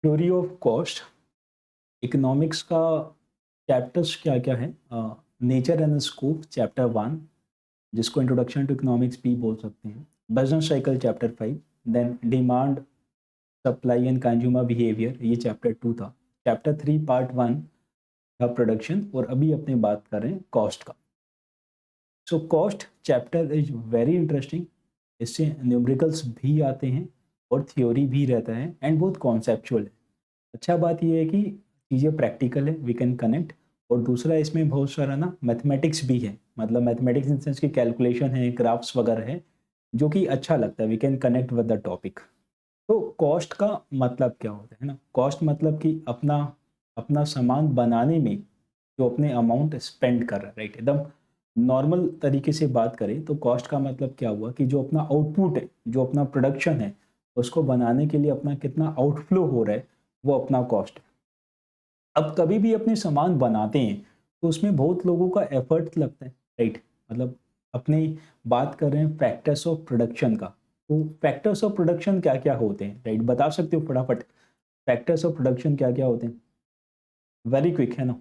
Theory of cost, economics का chapters क्या क्या है? नेचर एंड स्कोप चैप्टर 1, जिसको इंट्रोडक्शन टू इकोनॉमिक्स भी बोल सकते हैं। Business cycle chapter 5, then demand, supply and consumer behaviour, ये चैप्टर 2 था। चैप्टर 3 पार्ट 1 था प्रोडक्शन, और अभी अपने बात कर रहे हैं कॉस्ट का। So cost chapter is very interesting. इससे न्यूमेरिकल्स भी आते हैं और थ्योरी भी रहता है एंड बहुत कॉन्सेप्चुअल है। अच्छा बात यह है कि चीज़ें प्रैक्टिकल है, वी कैन कनेक्ट। और दूसरा इसमें बहुत सारा ना मैथमेटिक्स भी है, मतलब मैथमेटिक्स इन सेंस की कैलकुलेशन है, ग्राफ्स वगैरह है, जो कि अच्छा लगता है, we can connect with the topic. तो कॉस्ट का मतलब क्या होता है ना? कॉस्ट मतलब कि अपना अपना सामान बनाने में जो अपने अमाउंट स्पेंड कर रहा है, राइट? एकदम नॉर्मल तरीके से बात करें तो कॉस्ट का मतलब क्या हुआ कि जो अपना आउटपुट है, जो अपना प्रोडक्शन है, उसको बनाने के लिए अपना कितना आउटफ्लो हो रहा है, वो अपना कॉस्ट है। अब कभी भी अपने सामान बनाते हैं तो उसमें बहुत लोगों का एफर्ट लगता है, राइट? मतलब अपनी बात कर रहे हैं फैक्टर्स ऑफ प्रोडक्शन का। तो फैक्टर्स ऑफ प्रोडक्शन क्या क्या होते हैं, राइट? बता सकते हो फटाफट, फैक्टर्स ऑफ प्रोडक्शन क्या क्या होते हैं? वेरी क्विक है ना?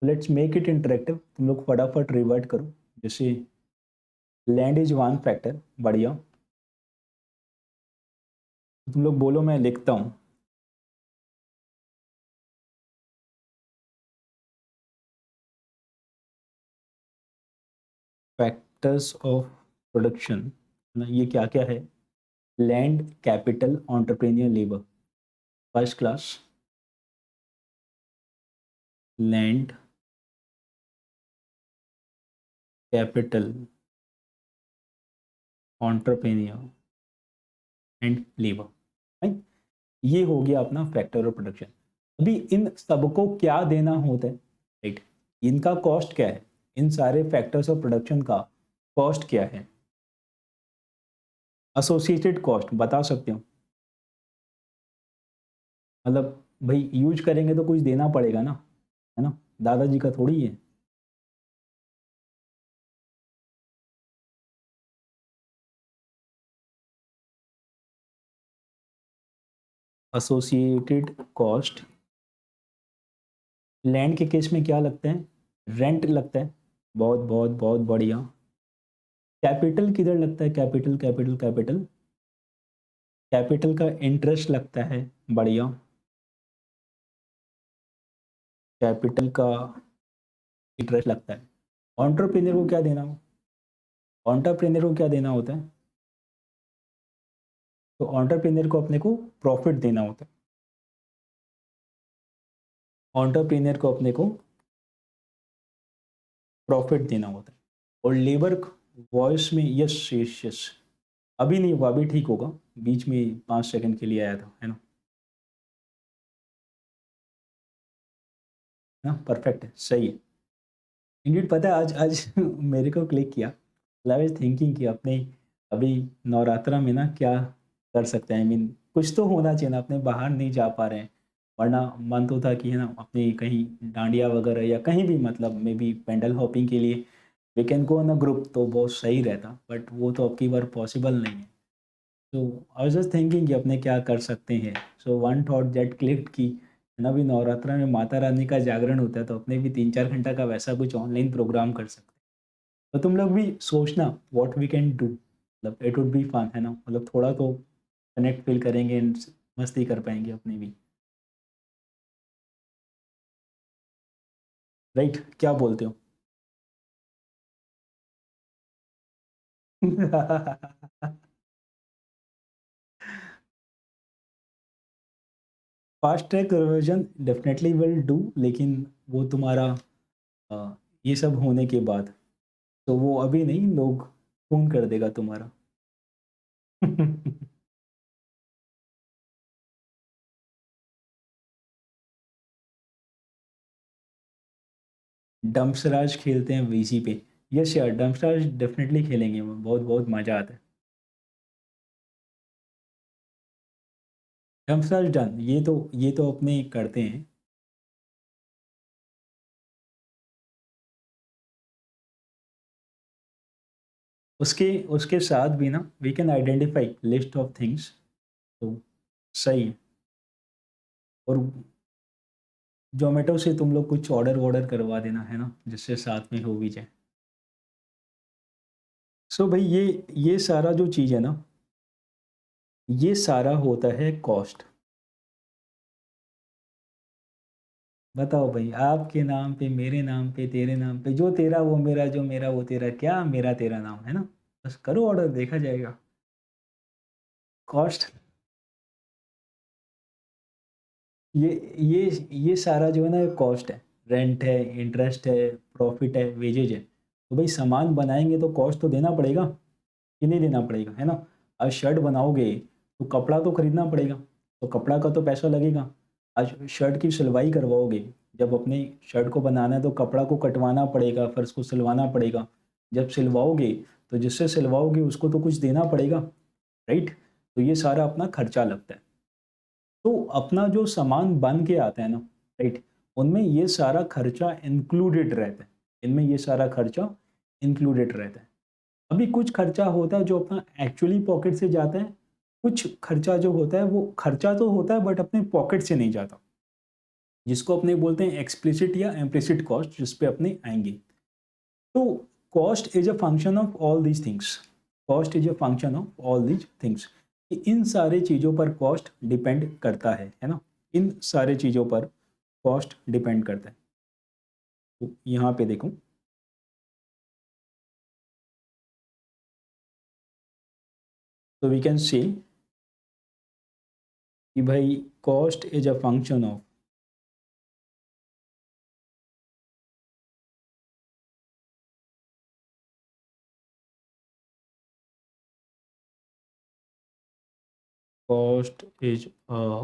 लेट्स मेक इट इंटरेक्टिव, तुम लोग फटाफट रिवर्ट करो। जैसे लैंड इज वन फैक्टर, बढ़िया। तो तुम लोग बोलो, मैं लिखता हूँ। फैक्टर्स ऑफ प्रोडक्शन ना, ये क्या क्या है? Land, capital, entrepreneur, labour. First class. Land, capital, entrepreneur and labour, right? ये हो गया अपना फैक्टर ऑफ प्रोडक्शन। अभी इन सबको क्या देना होता है, राइट? इनका कॉस्ट क्या है? इन सारे फैक्टर्स ऑफ प्रोडक्शन का कॉस्ट क्या है? एसोसिएटेड कॉस्ट बता सकते हो? मतलब भाई यूज करेंगे तो कुछ देना पड़ेगा ना, है ना? दादाजी का थोड़ी है। एसोसिएटेड कॉस्ट, लैंड के केस में क्या लगता है? रेंट लगता है। बहुत बहुत बहुत बढ़िया। कैपिटल किधर लगता है? कैपिटल कैपिटल कैपिटल, कैपिटल का इंटरेस्ट लगता है। बढ़िया। कैपिटल का इंटरेस्ट लगता है। एंटरप्रेन्योर को क्या देना हो? एंटरप्रेन्योर को क्या देना होता है? तो एंटरप्रेन्योर को अपने को प्रॉफिट देना होता है। एंटरप्रेन्योर को अपने को प्रॉफिट देना होता है। और लेबर, वॉइस में यस यस यस, अभी नहीं हुआ, अभी ठीक होगा। बीच में 5 सेकंड के लिए आया था, है ना? परफेक्ट है, सही है। इंडियड पता है, आज आज मेरे को क्लिक किया। आई वाज थिंकिंग कि अपने अभी नवरात्रा में ना क्या कर सकते हैं। आई मीन कुछ तो होना चाहिए ना, अपने बाहर नहीं जा पा रहे हैं। वरना मन तो था कि है ना, अपने कहीं डांडिया वगैरह या कहीं भी, मतलब मे बी पेंडल हॉपिंग के लिए we can go in a group, तो बहुत सही रहता, बट वो तो अब की बार पॉसिबल नहीं है। तो आई वाज जस्ट थिंकिंग कि अपने क्या कर सकते हैं। So one thought that clicked कि है ना, अभी नवरात्रा में माता रानी का जागरण होता है, तो अपने भी 3-4 घंटा का वैसा कुछ ऑनलाइन प्रोग्राम कर सकते हैं। तो तुम लोग भी सोचना व्हाट वी कैन डू, मतलब इट वुड बी फन, है ना? मतलब थोड़ा तो कनेक्ट फील करेंगे and मस्ती कर पाएंगे अपने भी, राइट? क्या बोलते हो? Fast track revision definitely will do, लेकिन वो तुम्हारा ये सब होने के बाद, तो वो अभी नहीं, लोग फोन कर देगा तुम्हारा। डम्पसराज खेलते हैं वीसी पे। यस यार, डम्पसराज डेफिनेटली खेलेंगे, बहुत बहुत मजा आता है। डम्पसराज डन, ये तो अपने करते हैं। उसके उसके साथ भी ना we can identify list of things. तो सही है। और जोमेटो से तुम लोग कुछ ऑर्डर वॉर्डर करवा देना, है ना, जिससे साथ में हो भी जाए। सो भाई ये सारा जो चीज़ है ना, ये सारा होता है कॉस्ट। बताओ भाई, आपके नाम पे, मेरे नाम पे, तेरे नाम पे, जो तेरा वो मेरा, जो मेरा वो तेरा, क्या मेरा तेरा नाम, है ना। बस करो ऑर्डर, देखा जाएगा। कॉस्ट, ये ये सारा जो है ना कॉस्ट है। रेंट है, इंटरेस्ट है, प्रॉफिट है, वेजेज है। तो भाई सामान बनाएंगे तो कॉस्ट तो देना पड़ेगा कि नहीं देना पड़ेगा, है ना। आज शर्ट बनाओगे तो कपड़ा तो खरीदना पड़ेगा, तो कपड़ा का तो पैसा लगेगा। आज शर्ट की सिलवाई करवाओगे, जब अपनी शर्ट को बनाना है तो कपड़ा को कटवाना पड़ेगा, फिर उसको सिलवाना पड़ेगा। जब सिलवाओगे तो जिससे सिलवाओगे उसको तो कुछ देना पड़ेगा, राइट। तो ये सारा अपना खर्चा लगता है। तो अपना जो सामान बन के आता है ना, राइट, उनमें ये सारा खर्चा इंक्लूडेड रहता है। इनमें ये सारा खर्चा इंक्लूडेड रहता है। अभी कुछ खर्चा होता है जो अपना एक्चुअली पॉकेट से जाता है, कुछ खर्चा जो होता है वो खर्चा तो होता है बट अपने पॉकेट से नहीं जाता, जिसको अपने बोलते हैं एक्सप्लिसिट या इम्प्लिसिट कॉस्ट, जिस पे अपने आएंगे। तो cost is a function of all these things. Cost is a function of all these things, कि इन सारे चीज़ों पर कॉस्ट डिपेंड करता है ना। इन सारे चीज़ों पर कॉस्ट डिपेंड करता है। तो यहाँ पे देखो, तो वी कैन से कि भाई cost is a function of, cost is a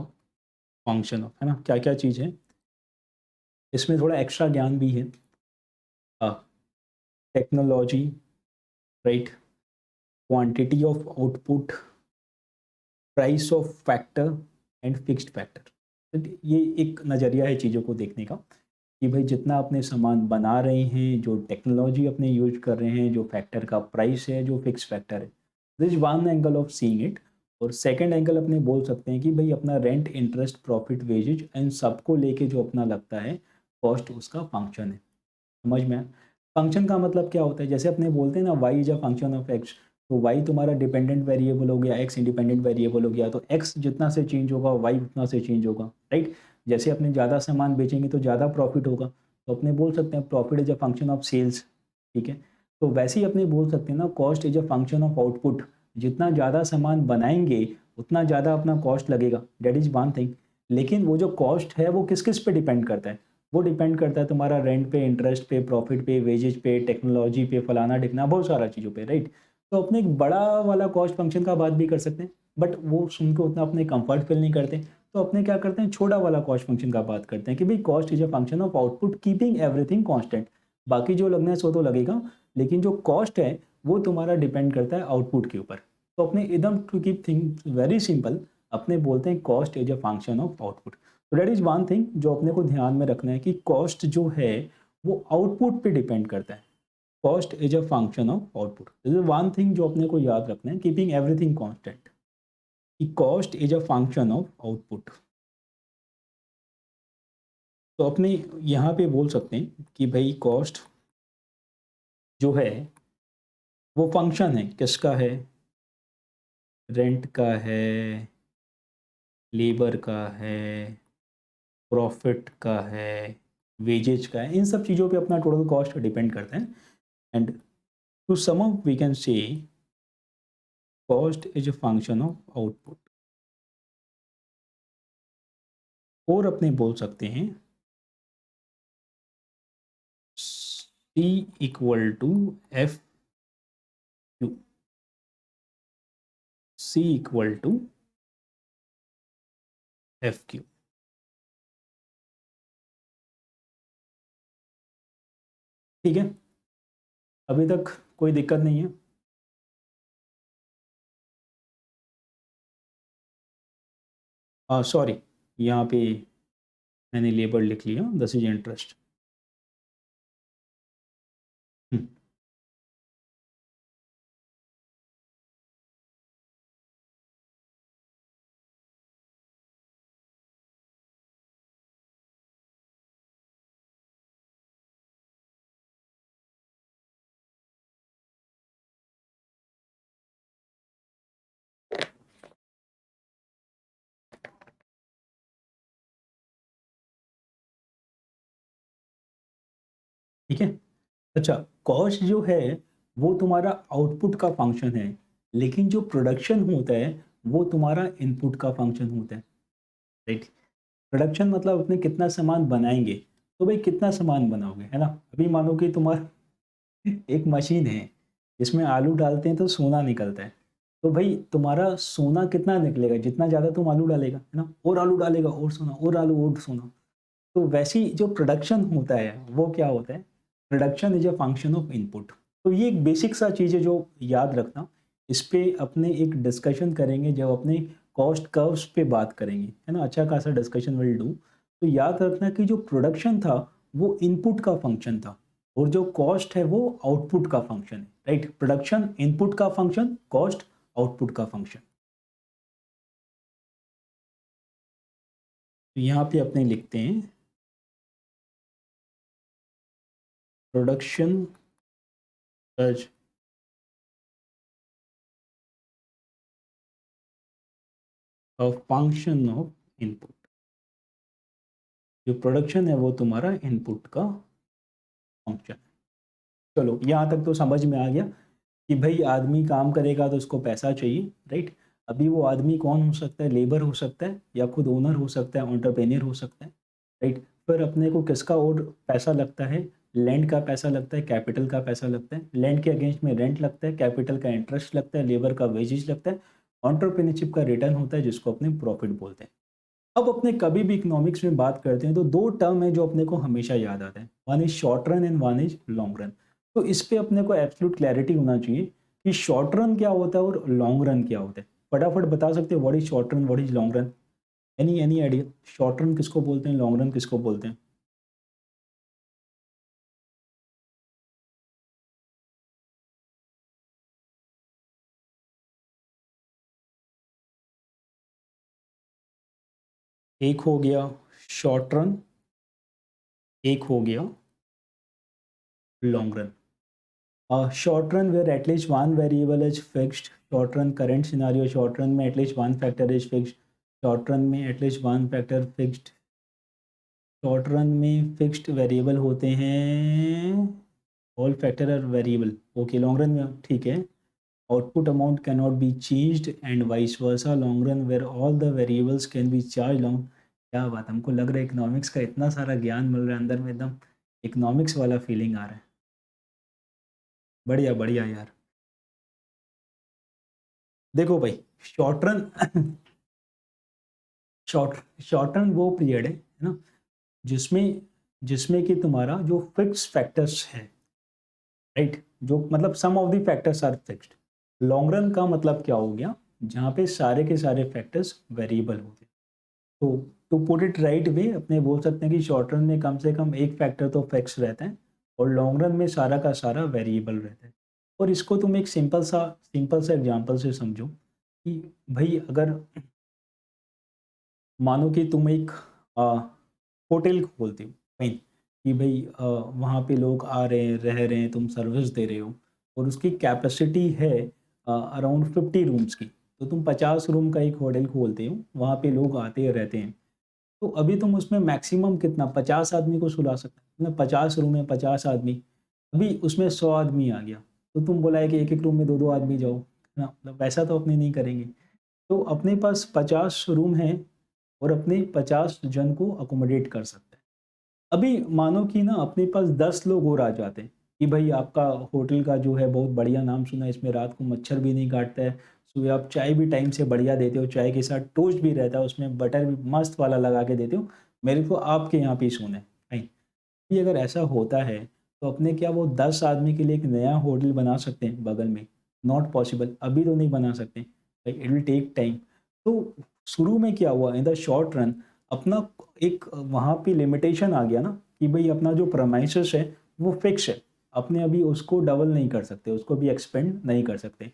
function of, है ना, क्या क्या चीज़ है इसमें, थोड़ा एक्स्ट्रा ज्ञान भी है। Technology, right, quantity of output, price of factor and fixed factor. ये एक नज़रिया है चीज़ों को देखने का, कि भाई जितना अपने सामान बना रहे हैं, जो टेक्नोलॉजी अपने यूज कर रहे हैं, जो फैक्टर का प्राइस है, जो फिक्स फैक्टर है, this one angle of seeing it. और सेकंड एंगल अपने बोल सकते हैं कि भाई अपना रेंट, इंटरेस्ट, प्रॉफिट, वेजेज, इन सबको लेके जो अपना लगता है कॉस्ट, उसका फंक्शन है। समझ में? फंक्शन का मतलब क्या होता है, जैसे अपने बोलते हैं ना Y is a function of X. तो वाई तुम्हारा डिपेंडेंट वेरिएबल हो गया, एक्स इंडिपेंडेंट वेरिएबल हो गया, तो एक्स जितना से चेंज होगा वाई उतना से चेंज होगा, राइट। जैसे अपने ज़्यादा सामान बेचेंगे तो ज़्यादा प्रॉफिट होगा, तो अपने बोल सकते हैं profit is a function of sales, ठीक है। तो वैसे ही अपने बोल सकते हैं ना cost is a function of output. जितना ज़्यादा सामान बनाएंगे उतना ज़्यादा अपना कॉस्ट लगेगा, डेट इज़ वन थिंग। लेकिन वो जो कॉस्ट है वो किस किस पे डिपेंड करता है, वो डिपेंड करता है तुम्हारा रेंट पे, इंटरेस्ट पे, प्रॉफिट पे, वेजेज पे, टेक्नोलॉजी पे, फलाना ढिकना, बहुत सारा चीज़ों पे, राइट। तो अपने एक बड़ा वाला कॉस्ट फंक्शन का बात भी कर सकते हैं, बट वो सुन के उतना अपने कंफर्ट फील नहीं करते। तो अपने क्या करते हैं, छोटा वाला कॉस्ट फंक्शन का बात करते हैं कि भाई cost is a function of output keeping everything constant. बाकी जो लगना है सो तो लगेगा, लेकिन जो कॉस्ट है वो तुम्हारा डिपेंड करता है आउटपुट के ऊपर। तो अपने एकदम to keep thing very simple, अपने बोलते हैं cost is a function of output. तो दैट इज वन थिंग जो अपने को ध्यान में रखना है कि कॉस्ट जो है वो आउटपुट पे डिपेंड करता है। Cost is a function of output, this is one thing जो अपने को याद रखना है, कीपिंग एवरीथिंग कांस्टेंट, कि cost is a function of output. तो अपने यहाँ पे बोल सकते हैं कि भाई कॉस्ट जो है वो फंक्शन है, किसका है, रेंट का है, लेबर का है, प्रॉफिट का है, वेजेज का है, इन सब चीज़ों पे अपना टोटल कॉस्ट डिपेंड करता है। And to sum up we can say cost is a function of output. और अपने बोल सकते हैं C equal to F Q, C equal to F Q, ठीक है। अभी तक कोई दिक्कत नहीं है। सॉरी, यहाँ पे मैंने लेबर लिख लिया, दिस इज इंटरेस्ट। ठीक है। अच्छा, कॉस्ट जो है वो तुम्हारा आउटपुट का फंक्शन है, लेकिन जो प्रोडक्शन होता है वो तुम्हारा इनपुट का फंक्शन होता है, राइट। प्रोडक्शन मतलब अपने कितना सामान बनाएंगे, तो भाई कितना सामान बनाओगे, है ना। अभी मानो कि तुम्हारा एक मशीन है जिसमें आलू डालते हैं तो सोना निकलता है, तो भाई तुम्हारा सोना कितना निकलेगा, जितना ज़्यादा तुम आलू डालेगा, है ना, और आलू डालेगा और सोना, और आलू और सोना। तो वैसी जो प्रोडक्शन होता है वो क्या होता है, production is a function of input. तो ये एक बेसिक सा चीज़ है जो याद रखना। इस पे अपने एक डिस्कशन करेंगे जब अपने कॉस्ट कर्व्स पे बात करेंगे, है ना, अच्छा खासा डिस्कशन विल डू। तो याद रखना कि जो प्रोडक्शन था वो इनपुट का फंक्शन था, और जो कॉस्ट है वो आउटपुट का फंक्शन है, राइट। प्रोडक्शन इनपुट का फंक्शन, कॉस्ट आउटपुट का फंक्शन। तो यहाँ पे अपने लिखते हैं production as a function of input. जो प्रोडक्शन है वो तुम्हारा इनपुट का फंक्शन है। चलो यहाँ तक तो समझ में आ गया कि भाई आदमी काम करेगा तो उसको पैसा चाहिए, राइट। अभी वो आदमी कौन हो सकता है, लेबर हो सकता है, या खुद ओनर हो सकता है, एंटरप्रेन्योर हो सकता है, राइट। फिर अपने को किसका और पैसा लगता है, लैंड का पैसा लगता है, कैपिटल का पैसा लगता है, लैंड के अगेंस्ट में रेंट लगता है, कैपिटल का इंटरेस्ट लगता है, लेबर का वेजेज लगता है, एंटरप्रेन्योरशिप का रिटर्न होता है जिसको अपने प्रॉफिट बोलते हैं। अब अपने कभी भी इकोनॉमिक्स में बात करते हैं तो दो टर्म है जो अपने को हमेशा याद आते हैं, one is short run and one is long run. तो इस पे अपने को एब्सोल्यूट क्लैरिटी होना चाहिए कि शॉर्ट रन क्या होता है और लॉन्ग रन क्या होता है। फटाफट बता सकते हैं what is short run, what is long run, any idea, short run किसको बोलते हैं, लॉन्ग रन किसको बोलते हैं। एक हो गया शॉर्ट रन, एक हो गया long run. Short run where at least one variable is fixed, short run current scenario, short run में at least one factor is fixed, short run में at least one factor fixed, short run में fixed variable होते हैं, all factor are variable, okay, long run में ठीक है, output amount cannot be changed and vice versa, long run where all the variables can be charged long। क्या बात, हमको लग रहा है इकोनॉमिक्स का इतना सारा ज्ञान मिल रहा है अंदर में, एकदम इकोनॉमिक्स वाला फीलिंग आ रहा है। बढ़िया बढ़िया यार। देखो भाई, short run short short run वो पीरियड है ना, जिसमें जिसमें कि तुम्हारा जो फिक्स फैक्टर्स है, राइट, जो मतलब sum of the factors are fixed. Long run का मतलब क्या हो गया, जहाँ पे सारे के सारे फैक्टर्स वेरिएबल होते हैं। तो to put it right way अपने बोल सकते हैं कि शॉर्ट रन में कम से कम एक फैक्टर तो फिक्स रहता है, और लॉन्ग रन में सारा का सारा वेरिएबल रहता है। और इसको तुम एक सिंपल सा एग्जांपल से समझो कि भाई अगर मानो कि तुम एक होटल खोलते हो कहीं, कि भाई वहाँ पे लोग आ रहे हैं, रह रहे हैं, तुम सर्विस दे रहे हो, और उसकी कैपेसिटी है अराउंड 50 रूम्स की, तो तुम 50 रूम का एक होटल खोलते हो, वहाँ पे लोग आते हैं रहते हैं। तो अभी तुम उसमें मैक्सिमम कितना 50 आदमी को सुला सकते हो ना, 50 रूम है, 50 आदमी। अभी उसमें 100 आदमी आ गया, तो तुम बोला है कि एक एक रूम में दो दो आदमी जाओ, है ना, मतलब वैसा तो अपने नहीं करेंगे। तो अपने पास 50 रूम है, और अपने 50 जन को अकोमोडेट कर सकते हैं। अभी मानो कि ना अपने पास 10 लोग और आ जाते हैं कि भाई आपका होटल का जो है बहुत बढ़िया, नाम सुना है इसमें, रात को मच्छर भी नहीं काटता है, सुबह आप चाय भी टाइम से बढ़िया देते हो, चाय के साथ टोस्ट भी रहता है, उसमें बटर भी मस्त वाला लगा के देते हो, मेरे को आपके यहाँ पे ही सोना है नहीं। भी अगर ऐसा होता है तो अपने क्या वो 10 आदमी के लिए एक नया होटल बना सकते हैं बगल में, नॉट पॉसिबल, अभी तो नहीं बना सकते, इट विल टेक टाइम। तो शुरू में क्या हुआ, इन द शॉर्ट रन अपना एक वहाँ पे लिमिटेशन आ गया ना, कि भाई अपना जो प्रमाइसेस है वो फिक्स है, अपने अभी उसको डबल नहीं कर सकते, उसको भी एक्सपेंड नहीं कर सकते।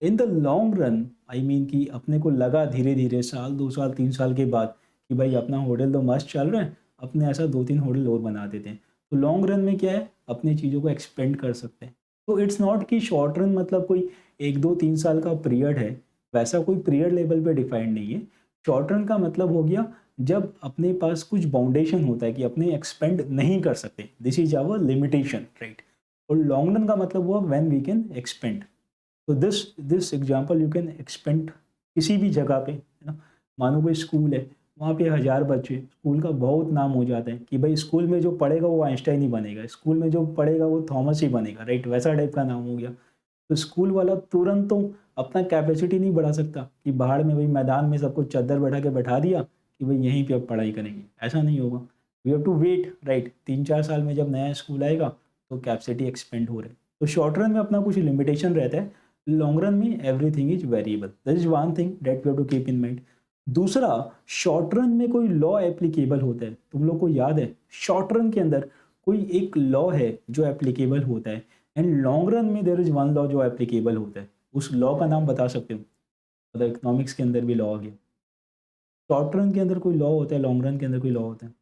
In the long run I mean कि अपने को लगा धीरे धीरे साल 2 साल 3 साल के बाद कि भाई अपना होटल तो मस्त चल रहा है, अपने ऐसा 2 3 होटल और बना देते हैं। तो लॉन्ग रन में क्या है, अपनी चीज़ों को एक्सपेंड कर सकते हैं। तो इट्स नॉट कि शॉर्ट रन मतलब कोई 1 2 3 साल का पीरियड है, वैसा कोई पीरियड लेवल पे डिफाइंड नहीं है। शॉर्ट रन का मतलब हो गया जब अपने पास कुछ बाउंडेशन होता है कि अपने एक्सपेंड नहीं कर सकते, this is our limitation, right. और लॉन्ग रन का मतलब हुआ व्हेन वी कैन एक्सपेंड। तो this this example you can expand किसी भी जगह पे, है ना। मानो कोई स्कूल है, वहाँ पे 1000 बच्चे, स्कूल का बहुत नाम हो जाता है कि भाई स्कूल में जो पढ़ेगा वो आइंस्टाइन ही बनेगा, स्कूल में जो पढ़ेगा वो थॉमस ही बनेगा, राइट, वैसा टाइप का नाम हो गया। तो स्कूल वाला तुरंत तो अपना कैपेसिटी नहीं बढ़ा सकता कि बाहर में भाई मैदान में सबको चद्दर बैठा के बैठा दिया कि भाई यहीं पे अब पढ़ाई करेंगे, ऐसा नहीं होगा। We have to wait, right. 3-4 साल में जब नया स्कूल आएगा तो कैपेसिटी एक्सपेंड हो रहा है। तो शॉर्ट रन में अपना कुछ लिमिटेशन रहता है, लॉन्ग रन में everything is variable. That is one thing that we have to keep in mind. दूसरा, शॉर्ट रन में कोई लॉ एप्लीकेबल होता है, तुम लोग को याद है शॉर्ट रन के अंदर कोई एक लॉ है जो एप्लीकेबल होता है, एंड लॉन्ग रन में देयर इज वन लॉ जो एप्लीकेबल होता है। उस लॉ का नाम बता सकते हो? मतलब इकोनॉमिक्स के अंदर भी लॉ आ गया, शॉर्ट रन के अंदर कोई लॉ होता है, लॉन्ग रन के अंदर कोई लॉ होता है।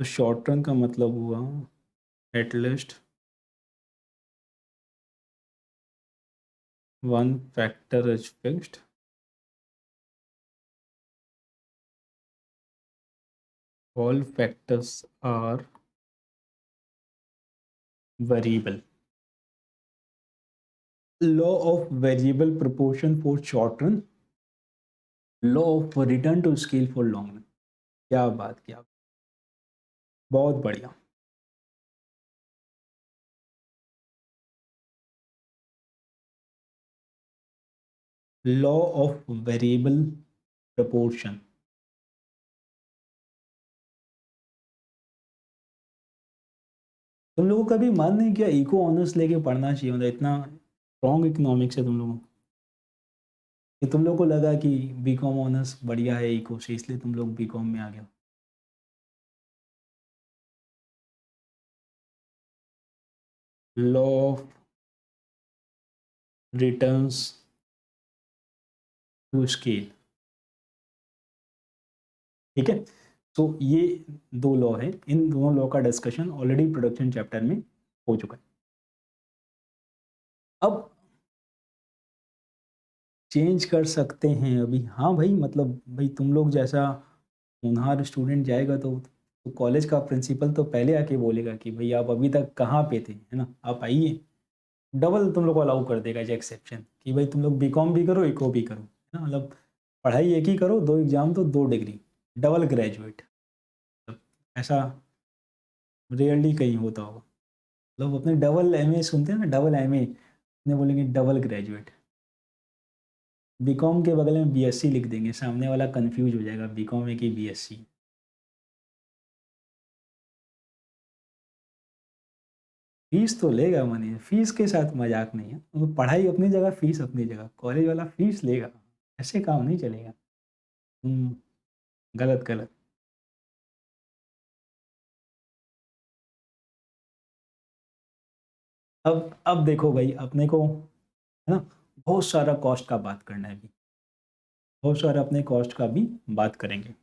तो शॉर्ट रन का मतलब हुआ at least one factor is fixed, all factors are variable. Law of variable proportion for short run, law of return to scale for long run. क्या बात किया, बहुत बढ़िया। Law of variable proportion. तुम लोगों का कभी मन नहीं किया इको ऑनर्स लेके पढ़ना चाहिए, मतलब इतना स्ट्रॉन्ग इकोनॉमिक्स है तुम लोगों को, कि तुम लोग को लगा कि बीकॉम ऑनर्स बढ़िया है इको से, इसलिए तुम लोग बीकॉम में आ गए? Law of returns to scale, ठीक है। तो ये दो लॉ है, इन दोनों लॉ का डिस्कशन ऑलरेडी प्रोडक्शन चैप्टर में हो चुका है। अब चेंज कर सकते हैं अभी, हाँ भाई, मतलब भाई तुम लोग जैसा होनहार स्टूडेंट जाएगा तो कॉलेज का प्रिंसिपल तो पहले आके बोलेगा कि भाई आप अभी तक कहाँ पे थे, है ना, आप आइए। डबल तुम लोग को अलाउ कर देगा एज एक्सेप्शन कि भाई तुम लोग बीकॉम भी करो इको भी करो, है ना, मतलब पढ़ाई एक ही करो, दो एग्जाम तो दो डिग्री, डबल ग्रेजुएट। ऐसा रेयरली कहीं होता होगा। लोग अपने डबल एमए सुनते हैं ना, डबल एमए, ने बोलेंगे डबल ग्रेजुएट। बीकॉम के बगल में बीएससी लिख देंगे, सामने वाला कंफ्यूज हो जाएगा बीकॉम है कि बीएससी। फीस तो लेगा मनी, फीस के साथ मजाक नहीं है, तो पढ़ाई अपनी जगह, फीस अपनी जगह, कॉलेज वाला फीस लेगा, ऐसे काम नहीं चलेगा। हम्म, गलत गलत। अब देखो भाई, अपने को, है ना, बहुत सारा कॉस्ट का बात करना है अभी, बहुत सारा अपने कॉस्ट का भी बात करेंगे।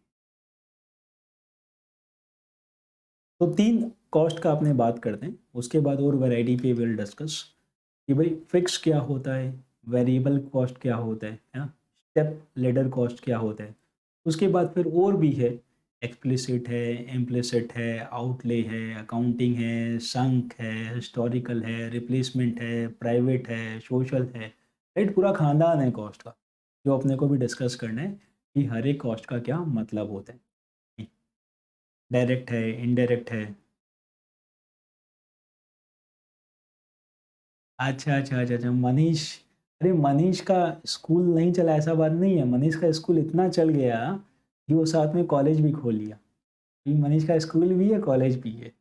तो तीन कॉस्ट का अपने बात करते हैं, उसके बाद और वैरायटी पे विल डिस्कस कि भाई फिक्स क्या होता है, वेरिएबल कॉस्ट क्या होता है ना, स्टेप लेडर कॉस्ट क्या होता है। उसके बाद फिर और भी है, एक्सप्लिसिट है, इम्प्लिसिट है, आउटले है, अकाउंटिंग है, संक है, हिस्टोरिकल है, रिप्लेसमेंट है, प्राइवेट है, सोशल है, राइट, पूरा खानदान है कॉस्ट का, जो अपने को भी डिस्कस करना है कि हर एक कॉस्ट का क्या मतलब होता है, डायरेक्ट है, इनडायरेक्ट है। अच्छा अच्छा अच्छा अच्छा, मनीष, अरे मनीष का स्कूल नहीं चला ऐसा बात नहीं है, मनीष का स्कूल इतना चल गया कि वो साथ में कॉलेज भी खोल लिया। कि मनीष का स्कूल भी है, कॉलेज भी है।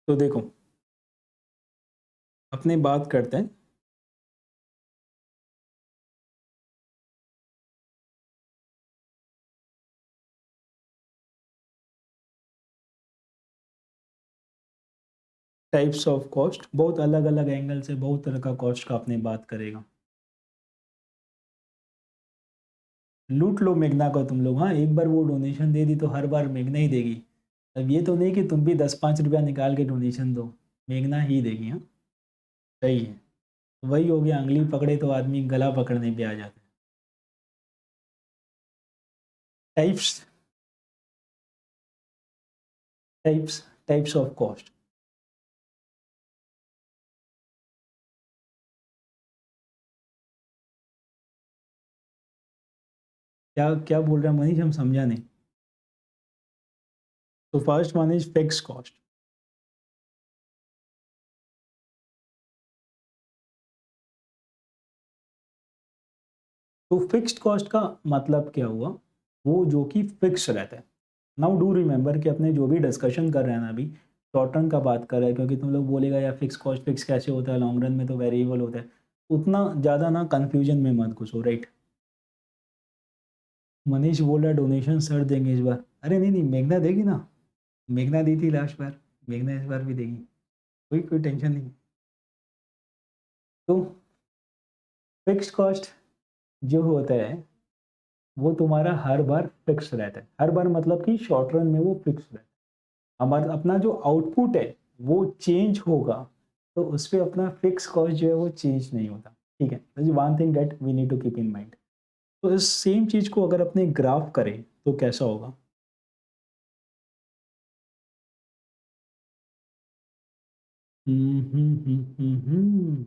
तो देखो, अपने बात करते हैं, टाइप्स ऑफ कॉस्ट, बहुत अलग अलग एंगल से बहुत तरह का कॉस्ट का अपने बात करेगा। लूट लो मेघना को तुम लोग, हाँ एक बार वो डोनेशन दे दी तो हर बार मेघना ही देगी। अब ये तो नहीं कि तुम भी 10-5 रुपया निकाल के डोनेशन दो, मेघना ही देगी। हाँ सही है, वही हो गया, अंगली पकड़े तो आदमी गला पकड़ने पे आ जाता है। Types types types of cost. क्या क्या बोल रहे हैं मनीष, हम समझा नहीं। तो first one is fix cost. तो फिक्स्ड कॉस्ट का मतलब क्या हुआ, वो जो कि फिक्स रहता है। नाउ डू रिमेंबर कि अपने जो भी डिस्कशन कर रहे हैं ना अभी, शॉर्ट टर्म का बात कर रहे हैं, क्योंकि तुम लोग बोलेगा यार फिक्स कॉस्ट फिक्स कैसे होता है, लॉन्ग रन में तो वेरिएबल होता है। उतना ज़्यादा ना कन्फ्यूजन में मत घुसो, राइट। मनीष बोल रहा है डोनेशन सर देंगे इस बार, अरे नहीं नहीं मेघना देगी ना, मेघना दी थी लास्ट बार, मेघना इस बार भी देगी, कोई कोई टेंशन नहीं। तो फिक्स्ड कॉस्ट जो होता है वो तुम्हारा हर बार फिक्स रहता है, हर बार मतलब कि शॉर्ट रन में वो फिक्स रहता है। हमारा अपना जो आउटपुट है वो चेंज होगा, तो उस पर अपना फिक्स कॉस्ट जो है वो चेंज नहीं होता। ठीक है, this one thing that we need to keep in mind. तो इस सेम चीज को अगर अपने ग्राफ करें तो कैसा होगा। हम्म हम्म हम्म हम्म हम्म।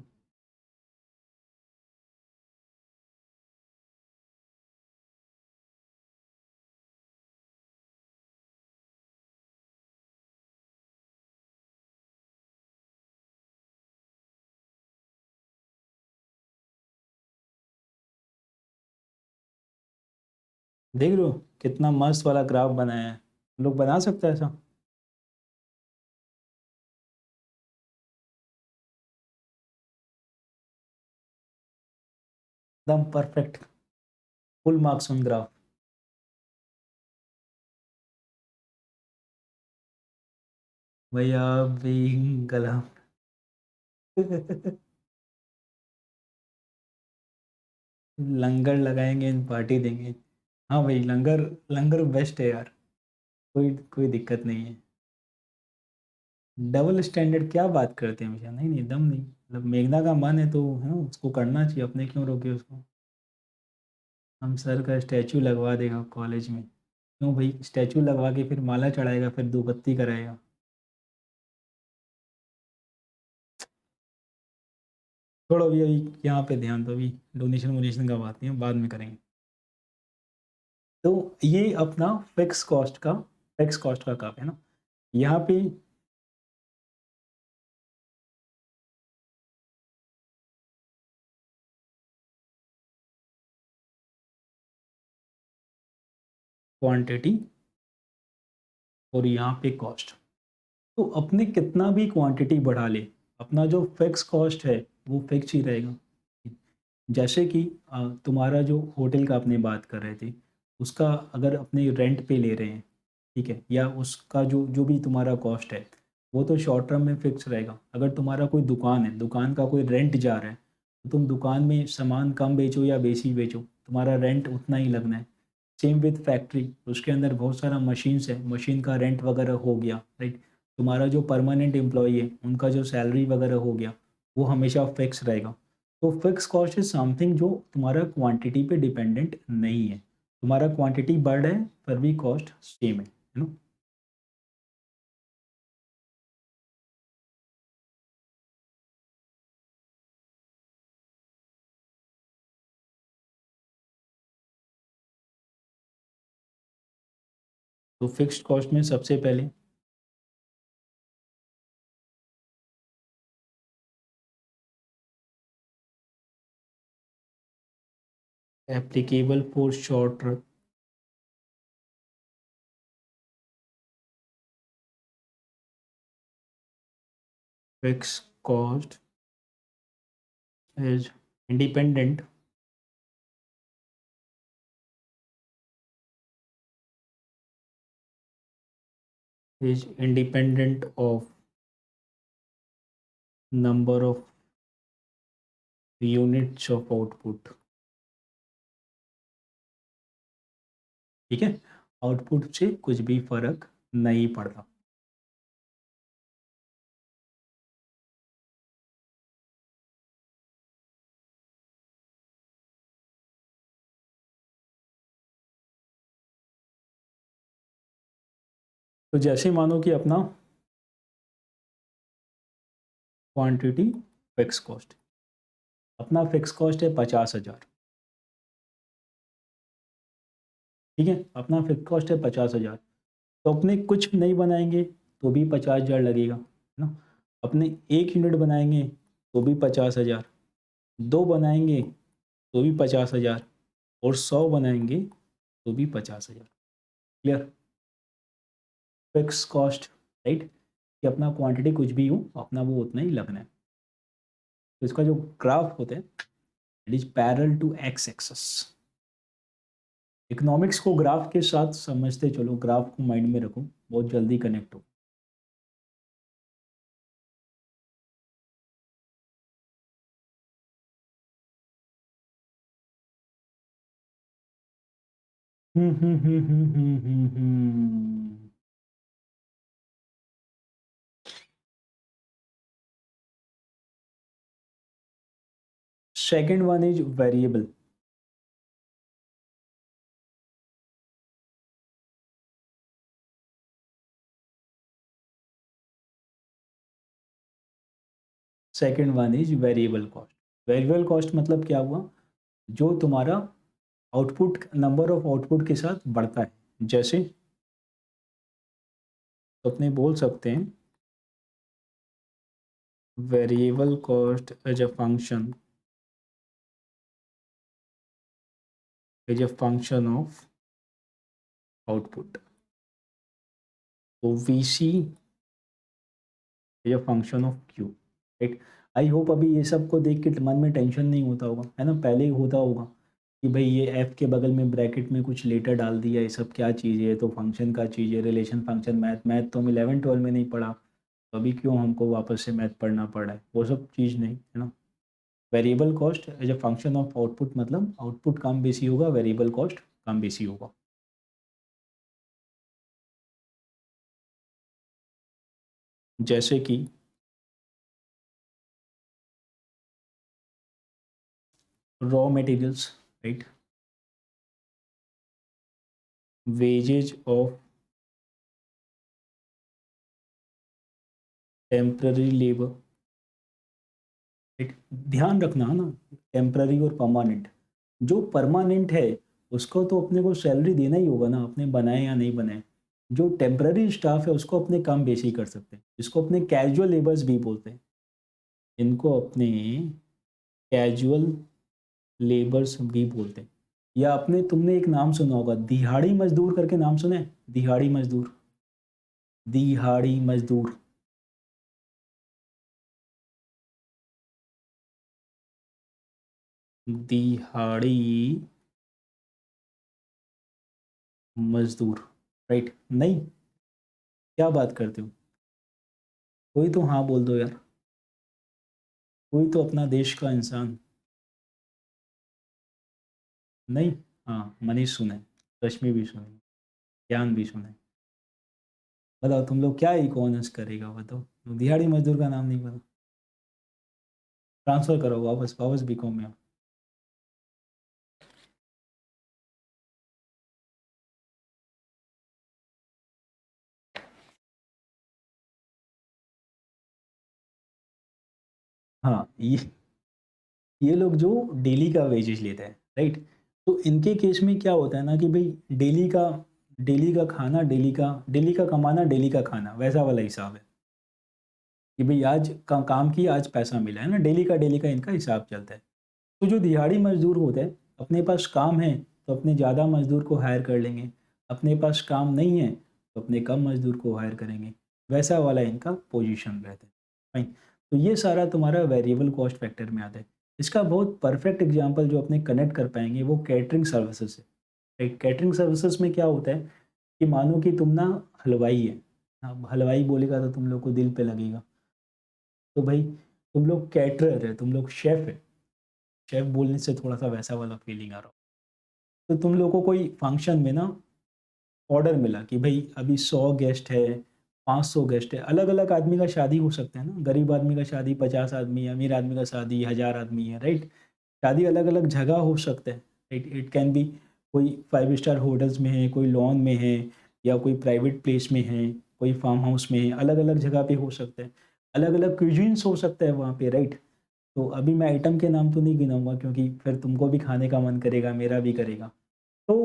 देख लो कितना मस्त वाला ग्राफ बनाया है, लोग बना सकते हैं ऐसा। एकदम perfect, full marks on graph. भैया भी गला लंगर लगाएंगे, पार्टी देंगे। हाँ भाई लंगर, लंगर बेस्ट है यार, कोई कोई दिक्कत नहीं है। डबल स्टैंडर्ड क्या बात करते हैं हमेशा, नहीं नहीं दम नहीं, मतलब मेघना का मन है तो है ना, उसको करना चाहिए, अपने क्यों रोके उसको। हम सर का स्टैचू लगवा देगा कॉलेज में, क्यों भाई, स्टैचू लगवा के फिर माला चढ़ाएगा, फिर धूपबत्ती कराएगा। छोड़ो अभी, अभी यहाँ पे ध्यान दो, अभी डोनेशन वोनेशन का बात नहीं है, बाद में करेंगे। तो ये अपना फिक्स कॉस्ट का काम है ना, यहाँ पे क्वांटिटी और यहाँ पे कॉस्ट। तो अपने कितना भी क्वांटिटी बढ़ा ले, अपना जो फिक्स कॉस्ट है वो फिक्स ही रहेगा। जैसे कि तुम्हारा जो होटल का अपने बात कर रहे थे, उसका अगर अपने रेंट पे ले रहे हैं, ठीक है, या उसका जो जो भी तुम्हारा कॉस्ट है वो तो शॉर्ट टर्म में फिक्स रहेगा। अगर तुम्हारा कोई दुकान है, दुकान का कोई रेंट जा रहा है, तो तुम दुकान में सामान कम बेचो या बेसी बेचो, तुम्हारा रेंट उतना ही लगना है। सेम विथ फैक्ट्री, उसके अंदर बहुत सारा मशीन्स है, मशीन का रेंट वगैरह हो गया, राइट। तुम्हारा जो परमानेंट एम्प्लॉई है उनका जो सैलरी वगैरह हो गया, वो हमेशा फिक्स रहेगा। तो फिक्स कॉस्ट इज समथिंग जो तुम्हारा क्वांटिटी पे डिपेंडेंट नहीं है, तुम्हारा क्वांटिटी बढ़ है पर भी कॉस्ट सेम है ना। तो फिक्स्ड कॉस्ट में सबसे पहले applicable for short fix cost is independent of number of units of output, ठीक है, आउटपुट से कुछ भी फर्क नहीं पड़ता। तो जैसे मानो कि अपना क्वांटिटी फिक्स कॉस्ट, अपना फिक्स कॉस्ट है 50,000, ठीक है, अपना फिक्स कॉस्ट है 50,000, तो अपने कुछ नहीं बनाएंगे तो भी 50,000 लगेगा, है ना। अपने 1 यूनिट बनाएंगे तो भी 50,000, 2 बनाएंगे तो भी 50,000, और 100 बनाएंगे तो भी 50,000। क्लियर? फिक्स कॉस्ट, राइट, कि अपना क्वांटिटी कुछ भी हो अपना वो उतना ही लगना है। तो इसका जो ग्राफ होता है it is parallel to X axis. Economics को ग्राफ के साथ समझते चलो, ग्राफ को माइंड में रखो, बहुत जल्दी कनेक्ट हो। Second one is variable. Second one is variable cost. Variable cost मतलब क्या हुआ, जो तुम्हारा आउटपुट, नंबर ऑफ आउटपुट के साथ बढ़ता है। जैसे तो अपने बोल सकते हैं variable cost as a function, is a function of output. तो V C is a function of Q, right. I hope अभी ये सब को देख के मन में टेंशन नहीं होता होगा, है ना। पहले ही होता होगा कि भाई ये एफ के बगल में ब्रैकेट में कुछ लेटर डाल दिया, ये सब क्या चीज़ है, तो फंक्शन का चीज़ है, रिलेशन फंक्शन, मैथ, मैथ तो हम 11 12 में नहीं पढ़ा, तो अभी क्यों हमको वापस से मैथ पढ़ना पड़ा है, वो सब चीज़ नहीं है ना। Variable cost as a function of output मतलब आउटपुट कम बेसी होगा, वेरिएबल कॉस्ट कम बेसी होगा। जैसे कि raw materials, right, wages of temporary labour, right. ध्यान रखना है ना, टेम्पररी और परमानेंट। जो परमानेंट है उसको तो अपने को सैलरी देना ही होगा ना, अपने बनाए या नहीं बनाए। जो टेम्पररी स्टाफ है उसको अपने कम बेसी कर सकते हैं, इसको अपने कैजुअल लेबर्स भी बोलते हैं, इनको अपने कैजुअल लेबर्स भी बोलते हैं। या अपने, तुमने एक नाम सुना होगा दिहाड़ी मजदूर करके, नाम सुना है, दिहाड़ी मजदूर, दिहाड़ी मजदूर। दिहाड़ी मजदूर, राइट। नहीं, क्या बात करते हो, कोई तो हाँ बोल दो यार, कोई तो अपना देश का इंसान। नहीं, हाँ मनीष सुने, रश्मि भी सुने, ज्ञान भी सुने। बताओ तुम लोग क्या इकोनॉमिक्स करेगा, बताओ दिहाड़ी मजदूर का नाम नहीं पता। ट्रांसफर करो वापस, वापस बीकॉम में आओ। हाँ, ये लोग जो डेली का वेजेस लेते हैं, राइट। तो इनके केस में क्या होता है ना कि भाई डेली का खाना, डेली का कमाना, डेली का खाना, वैसा वाला हिसाब है कि भाई आज का काम किया, आज पैसा मिला, है ना। डेली का इनका हिसाब चलता है। तो जो दिहाड़ी मजदूर होते हैं, अपने पास काम है तो अपने ज़्यादा मजदूर को हायर कर लेंगे, अपने पास काम नहीं है तो अपने कम मजदूर को हायर करेंगे, वैसा वाला इनका पोजीशन रहता है। फाइन। तो ये सारा तुम्हारा वेरिएबल कॉस्ट फैक्टर में आता है। इसका बहुत परफेक्ट एग्जांपल जो अपने कनेक्ट कर पाएंगे वो कैटरिंग सर्विसेज है, राइट। कैटरिंग सर्विसेज में क्या होता है कि मानो कि तुम ना हलवाई है, अब हलवाई बोलेगा तो तुम लोग को दिल पे लगेगा, तो भाई तुम लोग कैटरर है, तुम लोग शेफ़ है। शेफ़ बोलने से थोड़ा-सा वैसा वाला फ़ीलिंग आ रहा हो। तो तुम लोग को कोई फंक्शन में ना ऑर्डर मिला कि भई अभी 100 गेस्ट है, 500 गेस्ट है, अलग-अलग आदमी का शादी हो सकता है ना, गरीब आदमी का शादी 50 आदमी है, अमीर आदमी का शादी 1000 आदमी है, राइट? शादी अलग-अलग जगह हो सकता है, राइट? इट कैन बी कोई 5 स्टार होटल्स में है, कोई लॉन में है या कोई प्राइवेट प्लेस में है, कोई फार्म हाउस में है, अलग-अलग जगह पे हो सकता है। अलग-अलग क्यूज़ीन्स हो सकता है वहाँ पे, राइट? तो अभी मैं आइटम के नाम तो नहीं गिनाऊँगा क्योंकि फिर तुमको भी खाने का मन करेगा, मेरा भी करेगा। तो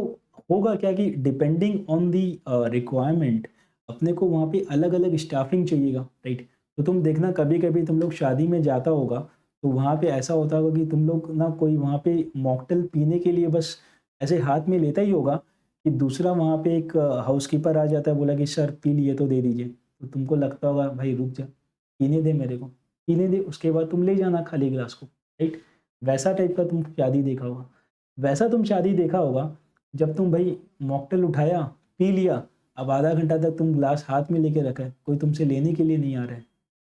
होगा क्या कि डिपेंडिंग ऑन दी रिक्वायरमेंट अपने को वहाँ पे अलग-अलग स्टाफिंग चाहिएगा, राइट? तो तुम देखना कभी-कभी तुम लोग शादी में जाता होगा, तो वहाँ पे ऐसा होता होगा कि तुम लोग ना कोई वहाँ पे मॉकटेल पीने के लिए बस ऐसे हाथ में लेता ही होगा कि दूसरा वहाँ पे एक हाउसकीपर आ जाता है, बोला कि सर पी लिए तो दे दीजिए। तो तुमको लगता होगा भाई रुक जा, पीने दे मेरे को, पीने दे उसके बाद तुम ले जाना खाली ग्लास को, राइट? वैसा टाइप का तुम शादी देखा होगा। वैसा तुम शादी देखा होगा जब तुम भई मॉकटेल उठाया, पी लिया, अब आधा घंटा तक तुम ग्लास हाथ में लेके रखा है, कोई तुमसे लेने के लिए नहीं आ रहा है,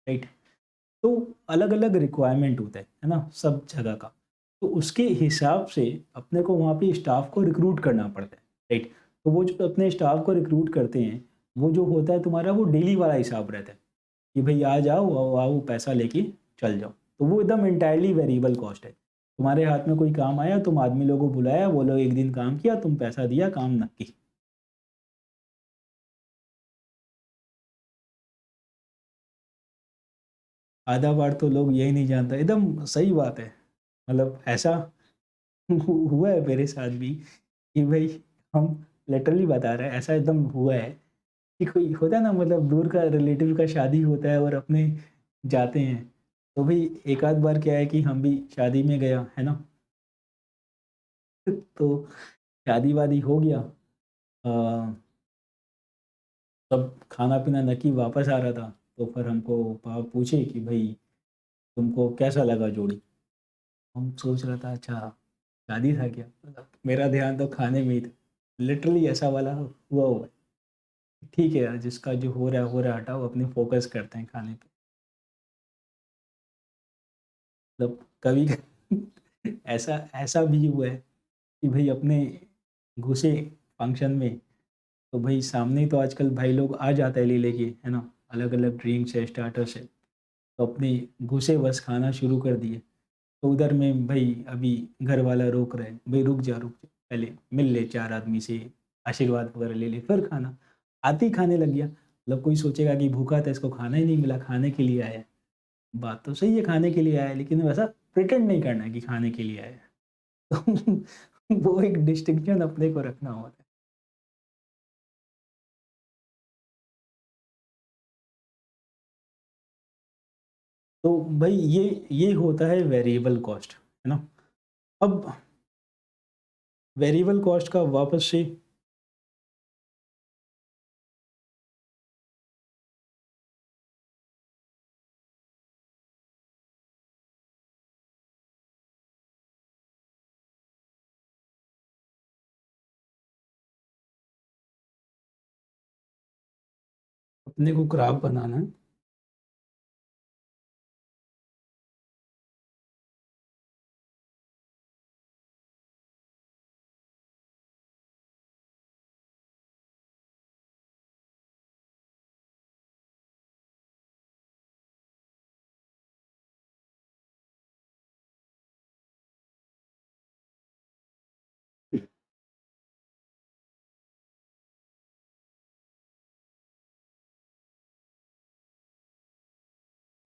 राइट? तो अलग-अलग रिक्वायरमेंट होता है ना? सब जगह का। तो उसके हिसाब से अपने को वहाँ पे स्टाफ को रिक्रूट करना पड़ता है, राइट? तो वो जो अपने स्टाफ को रिक्रूट करते हैं, वो जो होता है तुम्हारा वो डेली वाला हिसाब रहता है, कि भई आ जाओ, आओ पैसा लेके चल जाओ। तो वो एकदम एंटायरली वेरिएबल कॉस्ट है। तुम्हारे हाथ में कोई काम आया, तुम आदमी लोगों को बुलाया, वो लोग 1 दिन काम किया, तुम पैसा दिया, काम नक्की। आधा बार तो लोग यही नहीं जानता, एकदम सही बात है। मतलब ऐसा हुआ है मेरे साथ भी कि भई हम लिटरली बता रहे हैं, ऐसा एकदम हुआ है कि कोई होता है ना मतलब दूर का रिलेटिव का शादी होता है और अपने जाते हैं। तो भई एक आध बार क्या है कि हम भी शादी में गया, है ना? तो शादी-वादी हो गया। तब खाना-पीना नकी वापस आ रहा था, तो फिर हमको पापा पूछे कि भई तुमको कैसा लगा जोड़ी? हम सोच रहा था अच्छा शादी था क्या? मतलब मेरा ध्यान तो खाने में ही था। लिटरली ऐसा वाला हुआ हुआ है। ठीक है यार, जिसका जो हो रहा है हटाओ, अपनी फ़ोकस करते हैं खाने पे। मतलब कभी ऐसा ऐसा भी हुआ है कि भई अपने घुसे फंक्शन में, तो भई सामने ही तो आजकल भाई लोग आ जाता है ले-लेके, है ना? अलग-अलग ड्रिंक्स है, स्टार्टर्स है, तो अपने घुसे बस खाना शुरू कर दिए। तो उधर में भई अभी घर वाला रोक रहा है, भई रुक जा, पहले मिल ले 4 आदमी से, आशीर्वाद वगैरह ले ले, फिर खाना। आते ही खाने लग गया। मतलब कोई सोचेगा कि भूखा था, इसको खाना ही नहीं मिला, खाने के लिए आया है। बात तो सही है खाने के लिए आया है, लेकिन वैसा प्रिटेंड नहीं करना है कि खाने के लिए आया है। तो वो एक डिस्टिंक्शन अपने को रखना होता है। तो भई ये होता है वेरिएबल कॉस्ट, है ना? अब वेरिएबल कॉस्ट का वापस से अपने को ग्राफ बनाना है।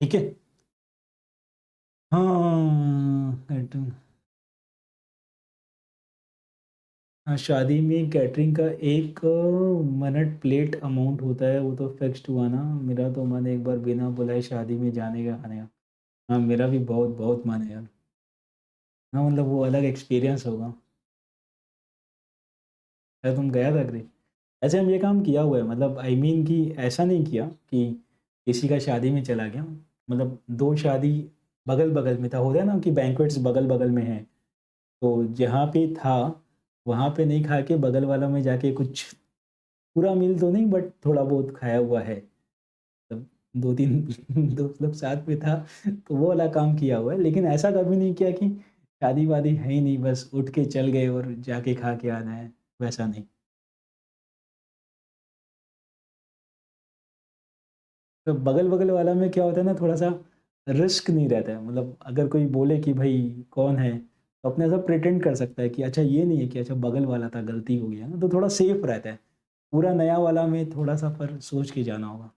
ठीक है? हाँ, कैटरिंग। हाँ, शादी में कैटरिंग का 1 मिनट प्लेट अमाउंट होता है, वो तो फिक्स्ड हुआ ना। मेरा तो मन एक बार बिना बुलाए शादी में जाने का, खाने का। हाँ, मेरा भी बहुत बहुत मन है यार। हाँ, मतलब वो अलग एक्सपीरियंस होगा। अरे तुम गया था कभी? ऐसे हम ये काम किया हुआ है, मतलब आई मीन कि ऐसा नहीं किया कि किसी का शादी में चला गया। मतलब 2 शादी बगल-बगल में था, होता है ना कि बैंक्वेट्स बगल-बगल में हैं। तो जहाँ पे था, वहाँ पे नहीं खा के बगल वाला में जाके कुछ पूरा मील तो नहीं बट थोड़ा बहुत खाया हुआ है। तब 2-3 दोस्त लोग साथ में था, तो वो वाला काम किया हुआ है। लेकिन ऐसा कभी नहीं किया कि शादी-वादी है ही नहीं, बस उठ के चल गए और जाके खा के आना है, वैसा नहीं। तो बगल-बगल वाला में क्या होता है ना, थोड़ा-सा रिस्क नहीं रहता है। मतलब अगर कोई बोले कि भाई कौन है? तो अपने ऐसा प्रिटेंड कर सकता है कि अच्छा ये नहीं है कि अच्छा बगल वाला था, गलती हो गया ना, तो थोड़ा सेफ रहता है। पूरा नया वाला में थोड़ा-सा पर सोच के जाना होगा।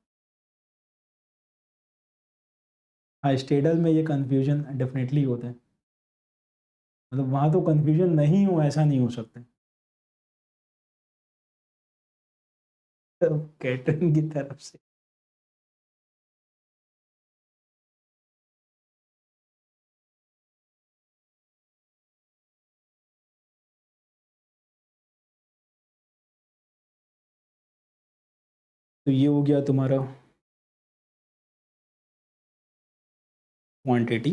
हाँ, स्टेडल में ये कन्फ्यूज़न डेफ़िनेटली होता है। मतलब वहाँ तो कन्फ्यूज़न नहीं हो, ऐसा नहीं हो सकता है। तो कैटरिंग की तरफ से तो ये हो गया तुम्हारा क्वांटिटी,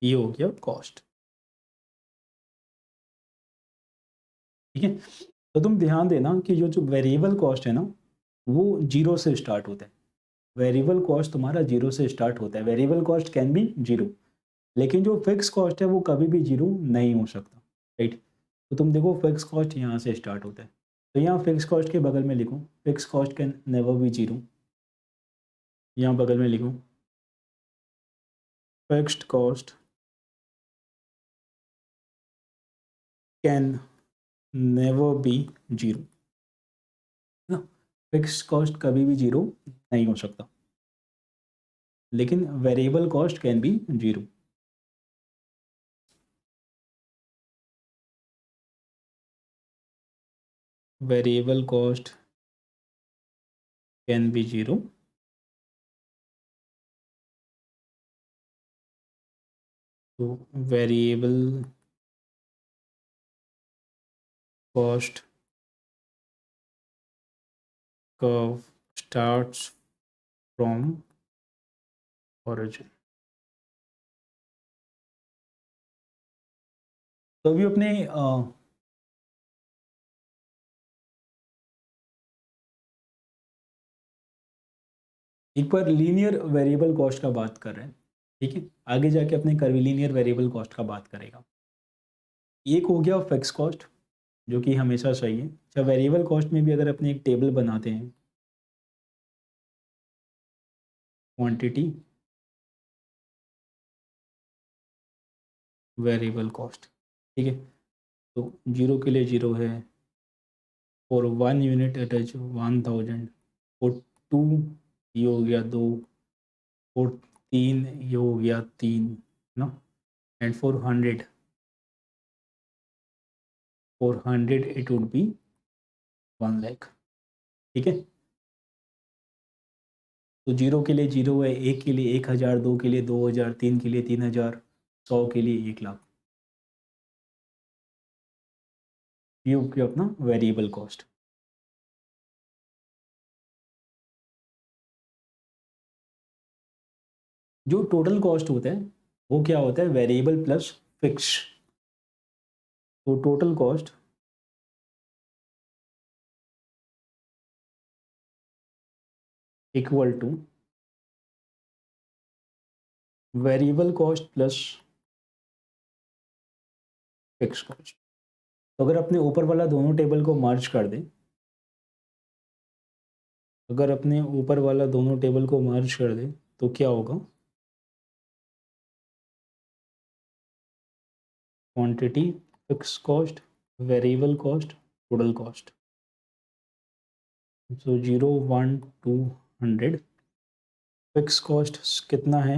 ये हो गया कॉस्ट, ठीक है? तो तुम ध्यान देना कि जो वेरिएबल कॉस्ट है ना, वो 0 से स्टार्ट होता है। वेरिएबल कॉस्ट तुम्हारा 0 से स्टार्ट होता है। वेरिएबल कॉस्ट कैन बी 0, लेकिन जो फिक्स कॉस्ट है वो कभी भी 0 नहीं हो सकता, राइट? तो तुम देखो फिक्स कॉस्ट यहाँ से स्टार्ट होता है। तो यहाँ फिक्स कॉस्ट के बगल में लिखो, fix cost can never be 0। यहाँ बगल में लिखो, fixed cost can never be 0, ना? फिक्स्ड कॉस्ट कभी भी 0 नहीं हो सकता, लेकिन variable cost can be 0। Variable cost can be 0। तो variable cost curve starts from origin. तो अभी अपने एक बार लीनियर वेरिएबल कॉस्ट का बात कर रहे हैं, ठीक है? आगे जाके अपने कर्विलीनियर वेरिएबल कॉस्ट का बात करेगा। एक हो गया फिक्स कॉस्ट, जो कि हमेशा सही है। अच्छा, वेरिएबल कॉस्ट में भी अगर अपने एक टेबल बनाते हैं, क्वांटिटी वेरिएबल कॉस्ट, ठीक है? तो 0 के लिए 0 है, और 1 यूनिट इट इज 1000, और 2 ये हो गया 2, और 3 ये हो गया 3, ना? And 400 it would be 1 lakh, ठीक है? तो 0 के लिए 0 है, 1 के लिए 1000, 2 के लिए 2000, 3 के लिए 3000, 100 के लिए 1 लाख। ये हो गया अपना वेरिएबल कॉस्ट। जो टोटल कॉस्ट होता है वो क्या होता है? Variable plus fix. तो total cost equal to variable cost plus fix cost. तो अगर अपने ऊपर वाला दोनों टेबल को मर्ज कर दें, अगर अपने ऊपर वाला दोनों टेबल को मर्ज कर दें, तो क्या होगा? Quantity, fix cost, variable cost, total cost. So 0, 1, 2, 100। Fix cost कितना है?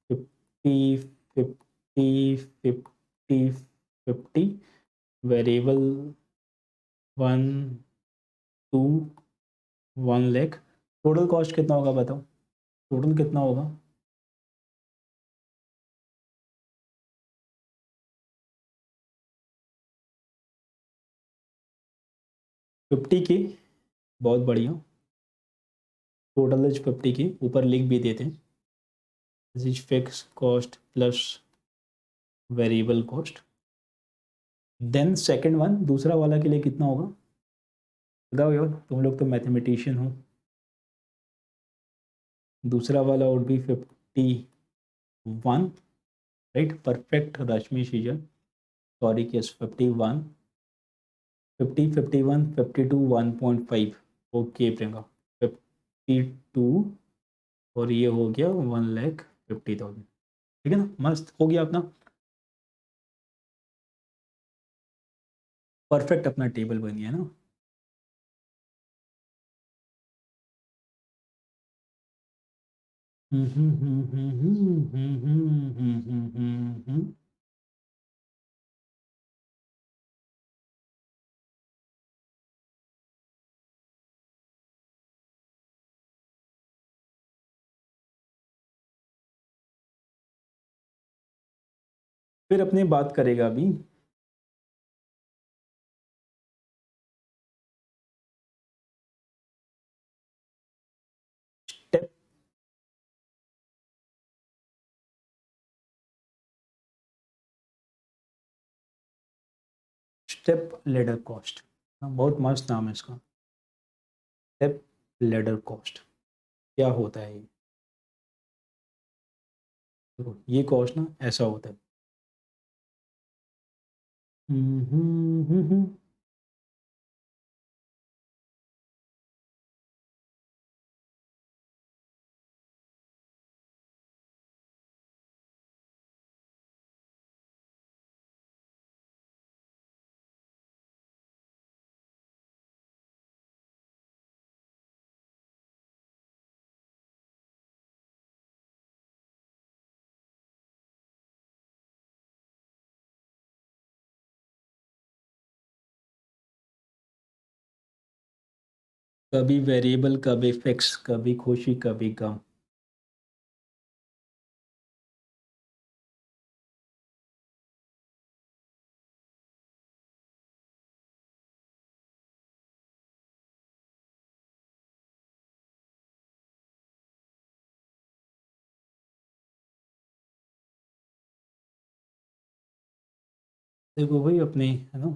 50, 50, 50, 50। वेरिएबल 1, 2, 1 लाख। टोटल कॉस्ट कितना होगा बताओ? टोटल कितना होगा? 50 की, बहुत बढ़िया। टोटल इज 50 की, ऊपर लिख भी देते हैं, this is fix cost plus variable cost. Then second one, दूसरा वाला के लिए कितना होगा? बताओ यार, तुम लोग तो मैथमेटिशियन हो। दूसरा वाला would be 51, right, perfect Rashmi season, sorry case 51, 50, 51, 52, 1.5, okay Priyanka, 52, और ये हो गया 1,50,000, ठीक है ना, मस्त हो गया अपना परफेक्ट, अपना टेबल बन गया ना। फिर अपने बात करेगा अभी स्टेप स्टेप लेडर कॉस्ट, बहुत मस्त नाम है इसका, स्टेप लेडर कॉस्ट। क्या होता है ये? देखो ये कॉस्ट ना ऐसा होता है। हम्म, हम्म, हम्म, कभी वेरिएबल, कभी फिक्स, कभी खुशी, कभी गम। देखो भाई अपने है ना,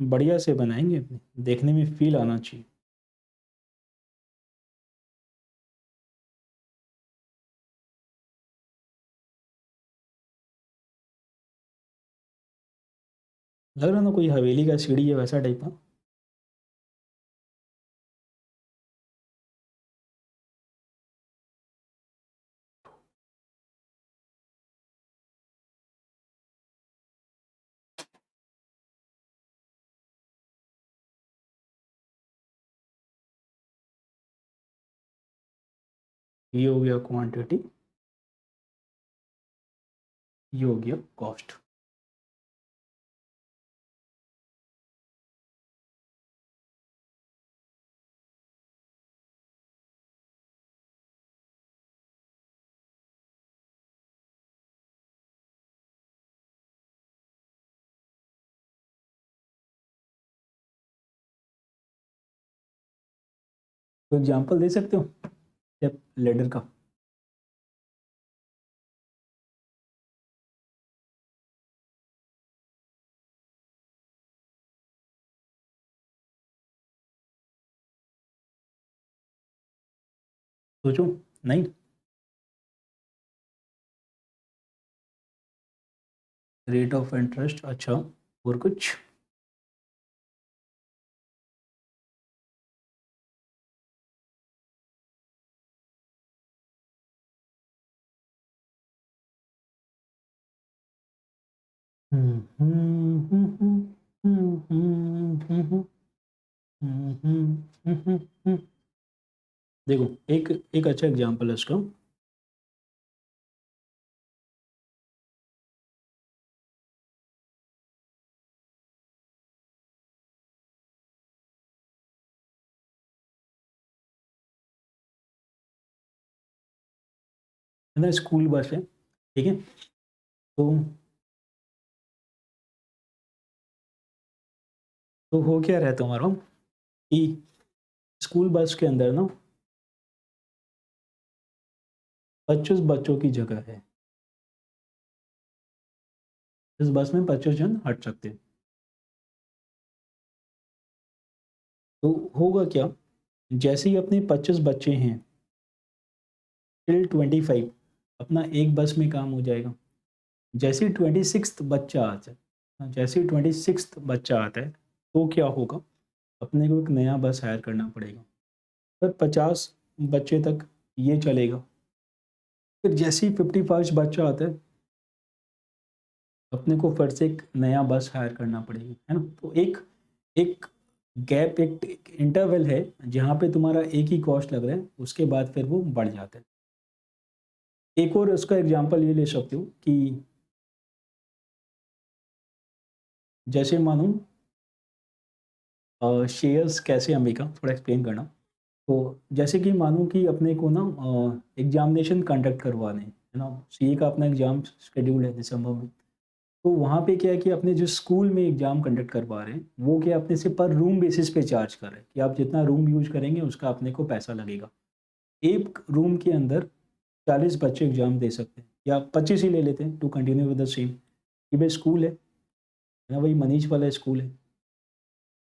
बढ़िया से बनाएंगे अपने, देखने में फील आना चाहिए। लग रहा ना कोई हवेली का सीढ़ी है वैसा टाइप का। ये हो गया क्वांटिटी, ये हो गया कॉस्ट। तो एग्जांपल दे सकते हो स्टेप लेडर का? सोचो। नहीं, रेट ऑफ इंटरेस्ट, अच्छा, और कुछ? हम्म, हम्म, हम्म, हम्म, हम्म, हम्म, हम्म। देखो एक एक अच्छा एग्जांपल है इसका। है ना, स्कूल बस है, ठीक है, तो हो क्या रहा है तुम्हारा कि स्कूल बस के अंदर ना 25 बच्चों की जगह है, इस बस में 25 जन हट सकते हैं। तो होगा क्या, जैसे ही अपने 25 बच्चे हैं, टिल 25 अपना एक बस में काम हो जाएगा। जैसे ही 26th बच्चा आता है, जैसे ही 26th बच्चा आता है तो क्या होगा, अपने को एक नया बस हायर करना पड़ेगा। फिर 50 बच्चे तक ये चलेगा। फिर जैसे ही 51st बच्चा आता है, अपने को फिर से एक नया बस हायर करना पड़ेगा, है ना? तो एक एक गैप, एक इंटरवल है जहाँ पे तुम्हारा एक ही कॉस्ट लग रहा है, उसके बाद फिर वो बढ़ जाता है। एक और उसका एग्जांपल ये ले सकते हो कि जैसे मानो शेयर्स कैसे अंबिका, थोड़ा एक्सप्लेन करना। तो जैसे कि मानो कि अपने को ना एग्जामिनेशन कंडक्ट करवाने हैं, है ना? सीए का अपना एग्जाम शेड्यूल है दिसंबर में। तो वहाँ पे क्या है कि अपने जो स्कूल में एग्जाम कंडक्ट करवा रहे हैं, वो क्या अपने से पर रूम बेसिस पे चार्ज कर रहे हैं कि आप जितना रूम यूज करेंगे उसका अपने को पैसा लगेगा। एक रूम के अंदर 40 बच्चे एग्जाम दे सकते हैं, या 25 ही ले लेते हैं to continue with the same, कि भाई स्कूल है ना, भाई मनीष वाला स्कूल है।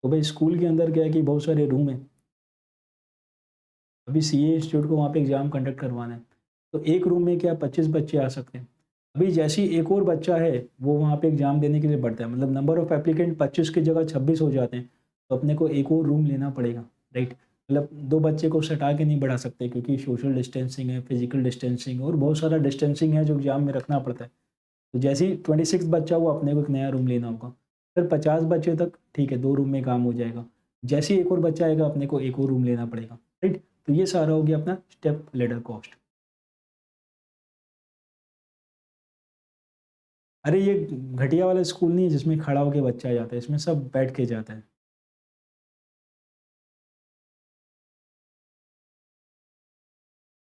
तो भाई स्कूल के अंदर क्या है कि बहुत सारे रूम है। अभी सीए इंस्टीट्यूट को वहाँ पे एग्जाम कंडक्ट करवाना है, तो एक रूम में क्या 25 बच्चे आ सकते हैं। अभी जैसे ही एक और बच्चा है वो वहाँ पे एग्जाम देने के लिए बढ़ता है, मतलब नंबर ऑफ एप्लीकेंट 25 की जगह 26 हो जाते हैं, तो अपने को एक और रूम लेना पड़ेगा, राइट? मतलब दो बच्चे को सटा के नहीं बढ़ा सकते, क्योंकि सोशल डिस्टेंसिंग है, फिजिकल डिस्टेंसिंग और बहुत सारा डिस्टेंसिंग है जो एग्जाम में रखना पड़ता है। तो जैसे ही 26 बच्चा हुआ, अपने को एक नया रूम लेना होगा। फिर 50 बच्चे तक ठीक है, 2 रूम में काम हो जाएगा। जैसे ही एक और बच्चा आएगा, अपने को एक और रूम लेना पड़ेगा, राइट? तो ये सारा हो गया अपना स्टेप लेडर कॉस्ट। अरे ये घटिया वाला स्कूल नहीं है जिसमें खड़ा होके बच्चा जाता है, इसमें सब बैठ के जाता है।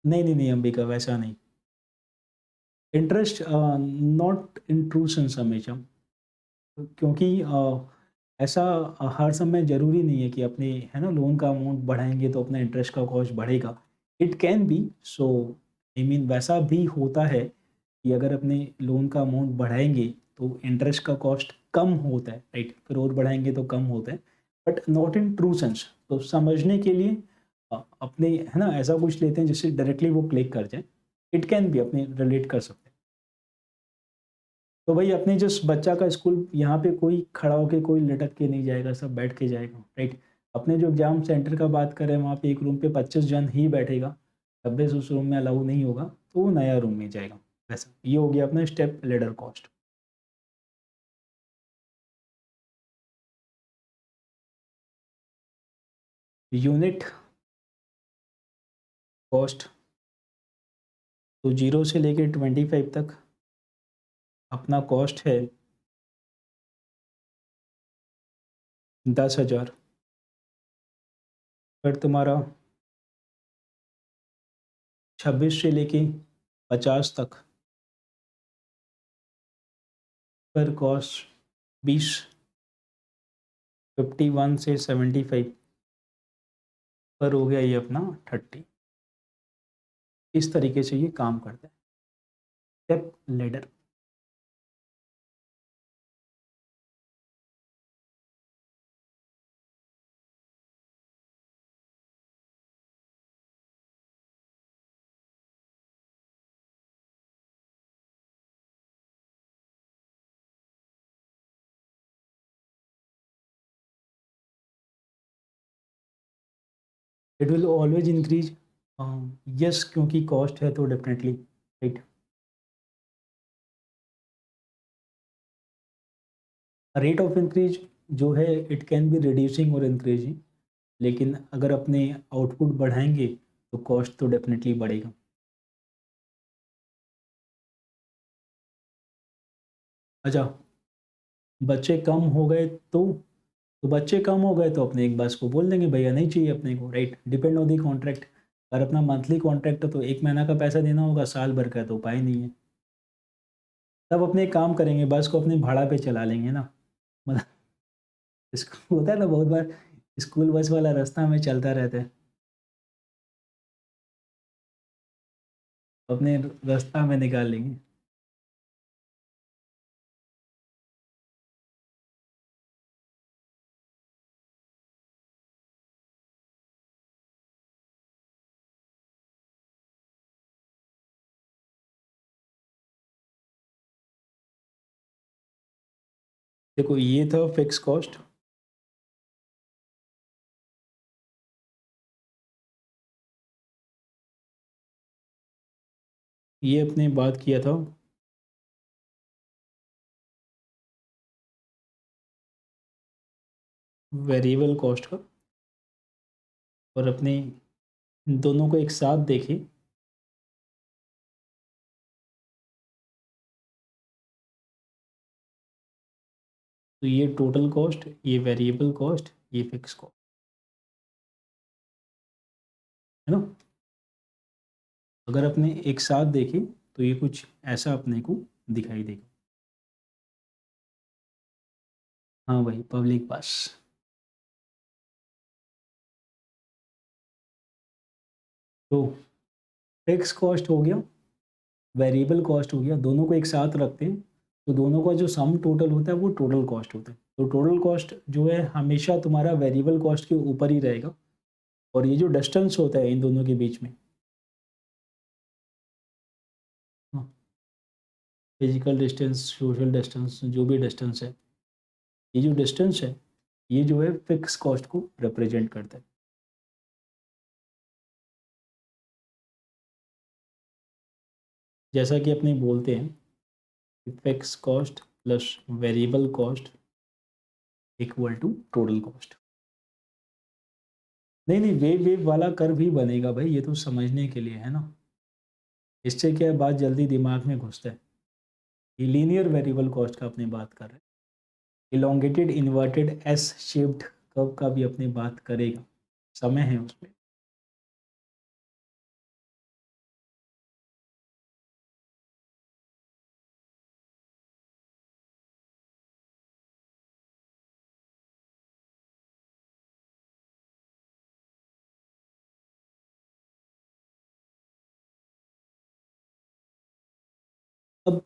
नहीं, नहीं, नहीं अंबिका, वैसा नहीं। Interest not in true sense हमेशा, क्योंकि ऐसा हर समय ज़रूरी नहीं है कि अपने, है ना, लोन का अमाउंट बढ़ाएँगे तो अपना इंटरेस्ट का कॉस्ट बढ़ेगा। It can be so, I mean वैसा भी होता है कि अगर अपने लोन का अमाउंट बढ़ाएँगे तो इंटरेस्ट का कॉस्ट कम होता है, राइट? फिर और बढ़ाएँगे तो कम होता है, but not in true sense. तो समझने के लिए अपने, है ना, ऐसा कुछ लेते हैं जिससे डायरेक्टली वो क्लिक कर जाए। इट कैन बी, अपने रिलेट कर सकते हैं। तो भाई अपने जिस बच्चा का स्कूल, यहाँ पे कोई खड़ा होके कोई लटक के नहीं जाएगा, सब बैठ के जाएगा, राइट? अपने जो एग्जाम सेंटर का बात करें, वहाँ पे एक रूम पे 25 जन ही बैठेगा, 26 उस रूम में अलाउ नहीं होगा, तो वो नया रूम में जाएगा। वैसा ये हो गया अपना step ladder cost. Unit cost, तो 0 से लेके 25 तक अपना कॉस्ट है 10,000। फिर तुम्हारा 26 से लेके 50 तक, फिर कॉस्ट 20, 51 से 75, पर हो गया ये अपना 30। इस तरीके से ये काम करता है step ladder. It will always increase, yes, क्योंकि कॉस्ट है तो definitely, right? Rate of increase जो है, इट कैन बी रिड्यूसिंग और इंक्रीजिंग, लेकिन अगर अपने आउटपुट बढ़ाएंगे तो कॉस्ट तो डेफिनेटली बढ़ेगा। अच्छा, बच्चे कम हो गए तो बच्चे कम हो गए तो अपने एक बस को बोल देंगे भैया नहीं चाहिए अपने को, right? Depend on the contract. अगर अपना मंथली कॉन्ट्रैक्ट है तो एक महीना का पैसा देना होगा, साल भर का तो उपाय नहीं है। तब अपने एक काम करेंगे, बस को अपने भाड़ा पे चला लेंगे ना। मतलब इसको होता है ना बहुत बार, स्कूल बस वाला रास्ता में चलता रहता है, अपने रास्ता में निकाल लेंगे। देखो ये था फिक्स कॉस्ट, ये अपने बात किया था वेरिएबल कॉस्ट का, और अपने दोनों को एक साथ देखें तो ये टोटल कॉस्ट, ये वेरिएबल कॉस्ट, ये फिक्स कॉस्ट, है ना। अगर अपने एक साथ देखें तो ये कुछ ऐसा अपने को दिखाई देगा। हाँ भाई, पब्लिक पास। तो फिक्स कॉस्ट हो गया, वेरिएबल कॉस्ट हो गया, दोनों को एक साथ रखते हैं तो दोनों का जो सम टोटल होता है वो टोटल कॉस्ट होता है। तो टोटल कॉस्ट जो है हमेशा तुम्हारा वेरिएबल कॉस्ट के ऊपर ही रहेगा, और ये जो डिस्टेंस होता है इन दोनों के बीच में, फिजिकल डिस्टेंस, सोशल डिस्टेंस, जो भी डिस्टेंस है, ये जो डिस्टेंस है ये जो है फिक्स कॉस्ट को रिप्रेजेंट करता है। जैसा कि अपने बोलते हैं कि fix cost plus variable cost equal to total cost. नहीं नहीं, वेव वेव वाला कर्व ही बनेगा भाई, ये तो समझने के लिए है ना, इससे क्या है बात जल्दी दिमाग में घुसता है। ये लीनियर वेरिएबल कॉस्ट का अपने बात कर रहे हैं, elongated inverted S shaped curve का भी अपनी बात करेगा, समय है उसमें। अब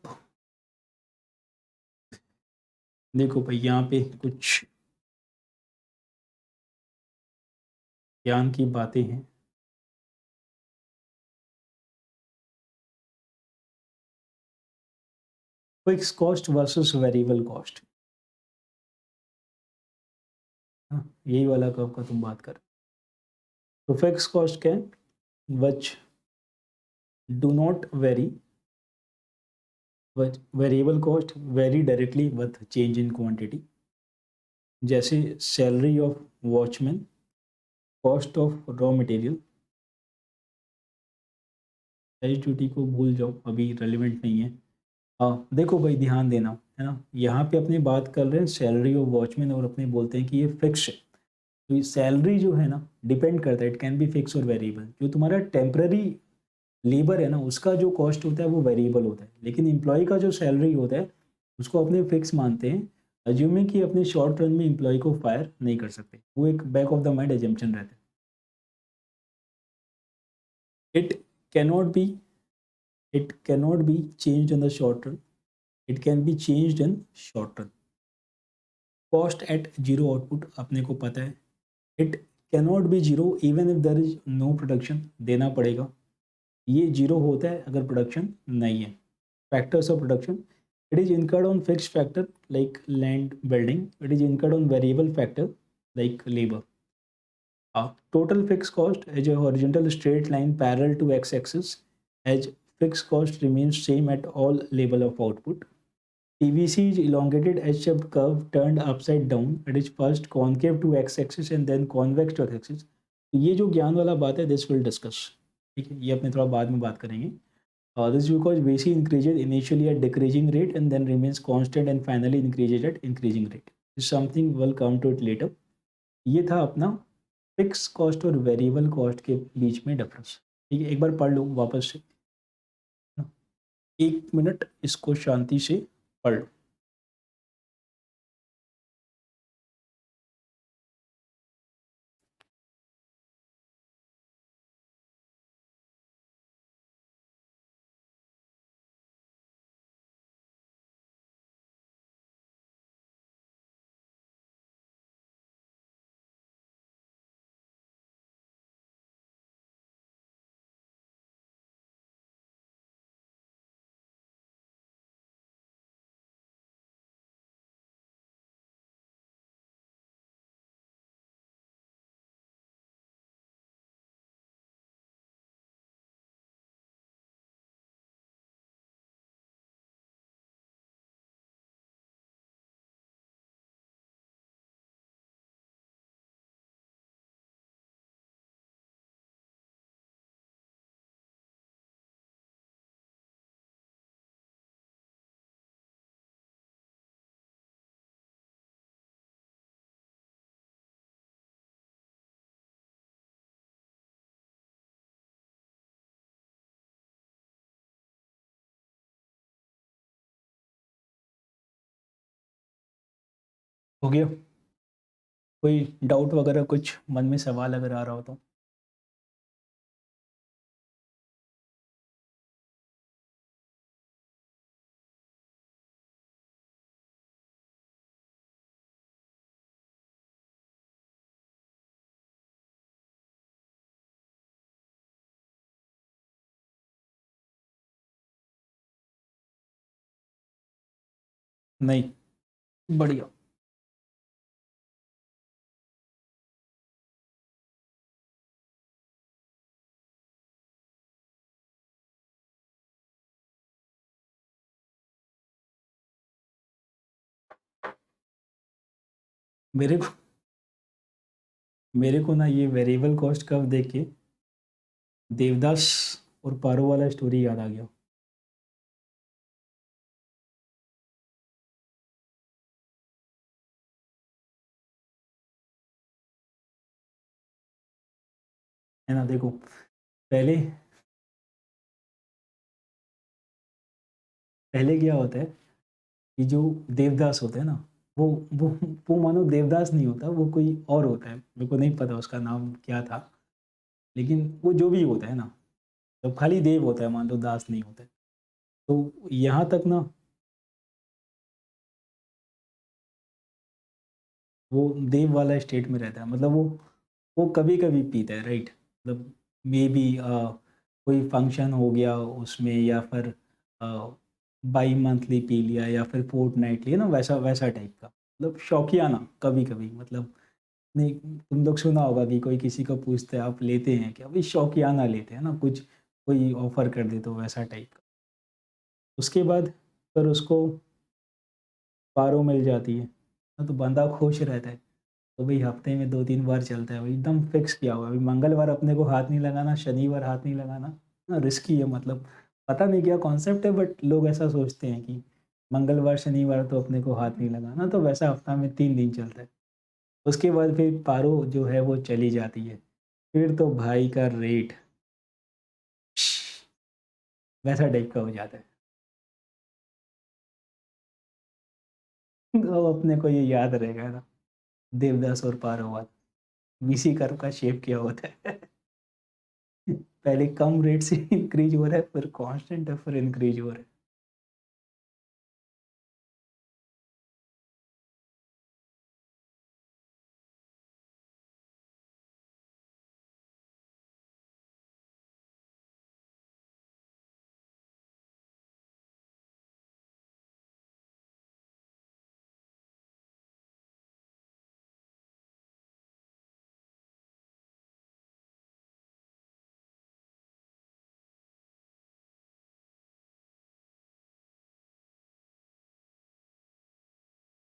देखो भाई, यहाँ पे कुछ ज्ञान की बातें हैं। Fix cost versus variable cost, यही वाला कर्व का तुम बात कर। तो फिक्स कॉस्ट क्या है, which do not vary, variable cost vary directly with change in quantity, जैसे salary of watchman, cost of raw material. एच ड्यूटी को भूल जाओ, अभी रेलिवेंट नहीं है। हाँ देखो भाई, ध्यान देना है ना, यहाँ पे अपनी बात कर रहे हैं सैलरी ऑफ वॉचमैन, और अपने बोलते हैं कि ये फिक्स है। तो सैलरी जो है ना डिपेंड करता है, इट कैन बी फिक्स और वेरिएबल। जो तुम्हारा टेम्पररी लेबर है ना उसका जो कॉस्ट होता है वो वेरिएबल होता है, लेकिन एम्प्लॉय का जो सैलरी होता है उसको अपने फिक्स मानते हैं, अज्यूमिंग कि अपने शॉर्ट रन में एम्प्लॉय को फायर नहीं कर सकते, वो एक back of the mind assumption रहता है। It cannot be changed in the short run, it can be changed in short run। Cost at zero output अपने को पता है, it cannot be zero even if there is no production, देना पड़ेगा। ये zero होता है अगर प्रोडक्शन नहीं है। Factors of production, it is incurred on fixed factor like land building, it is incurred on variable factor like labor। Total fixed cost is a horizontal straight line parallel to x-axis, as fixed cost remains same at all level of output। PVC is elongated H-shaped curve turned upside down, it is first concave to x-axis and then convex to x-axis। ये जो ज्ञान वाला बात है this will discuss, ठीक है, ये अपने थोड़ा बाद में बात करेंगे। This is because VC increases initially at decreasing rate and then remains constant and finally increases at increasing rate। Is something we'll come to it later। ये था अपना फिक्स कॉस्ट और वेरिएबल कॉस्ट के बीच में डिफरेंस। ठीक है, एक बार पढ़ लो वापस से, 1 मिनट इसको शांति से पढ़ लो। हो गया? कोई डाउट वगैरह कुछ मन में सवाल अगर आ रहा हो तो? नहीं, बढ़िया। मेरे को मेरे को ना ये वेरिएबल कॉस्ट कर्व देख के देवदास और पारो वाला स्टोरी याद आ गया। है ना? देखो, पहले पहले क्या होता है कि जो देवदास होता है ना, वो वो वो मानो देवदास नहीं होता, वो कोई और होता है, मेरे को नहीं पता उसका नाम क्या था। लेकिन वो जो भी होता है ना, तो खाली देव होता है, मान लो दास नहीं होता है। तो यहाँ तक ना, वो देव वाला स्टेट में रहता है, मतलब वो कभी कभी पीता है, राइट? मतलब मे बी कोई फंक्शन हो गया उसमें, या फिर बाई मंथली पी लिया, या फिर फोर्ट नाइटली, है ना, वैसा वैसा टाइप का, मतलब शौकियाना कभी कभी, मतलब नहीं, तुम लोग सुना होगा कि कोई किसी को पूछते हैं आप लेते हैं क्या, भाई शौकियाना लेते हैं ना, कुछ कोई ऑफर कर दे तो वैसा टाइप का। उसके बाद फिर उसको पारो मिल जाती है ना, तो बंदा खुश रहता है। तो भाई हफ्ते में 2-3 बार चलता है, भाई एकदम फिक्स किया हुआ है, भाई मंगलवार अपने को हाथ नहीं लगाना, शनिवार हाथ नहीं लगाना ना, रिस्की है, मतलब पता नहीं क्या कॉन्सेप्ट है, बट लोग ऐसा सोचते हैं कि मंगलवार शनिवार तो अपने को हाथ नहीं लगाना, तो वैसा हफ्ता में 3 दिन चलता है। उसके बाद फिर पारो जो है वो चली जाती है, फिर तो भाई का रेट वैसा टाइप का हो जाता है। तो अपने को ये याद रहेगा ना, देवदास और पारो वाला वीसी कर्व का शेप क्या होता है। पहले कम रेट से इंक्रीज हो रहा है, फिर कांस्टेंट है, फिर इंक्रीज हो रहा है।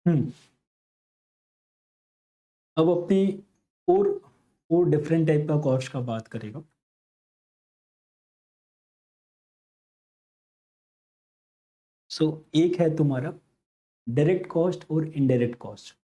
हम्म। अब अपनी और और डिफरेंट टाइप का कॉस्ट का बात करेगा। सो एक है तुम्हारा डायरेक्ट कॉस्ट और indirect cost.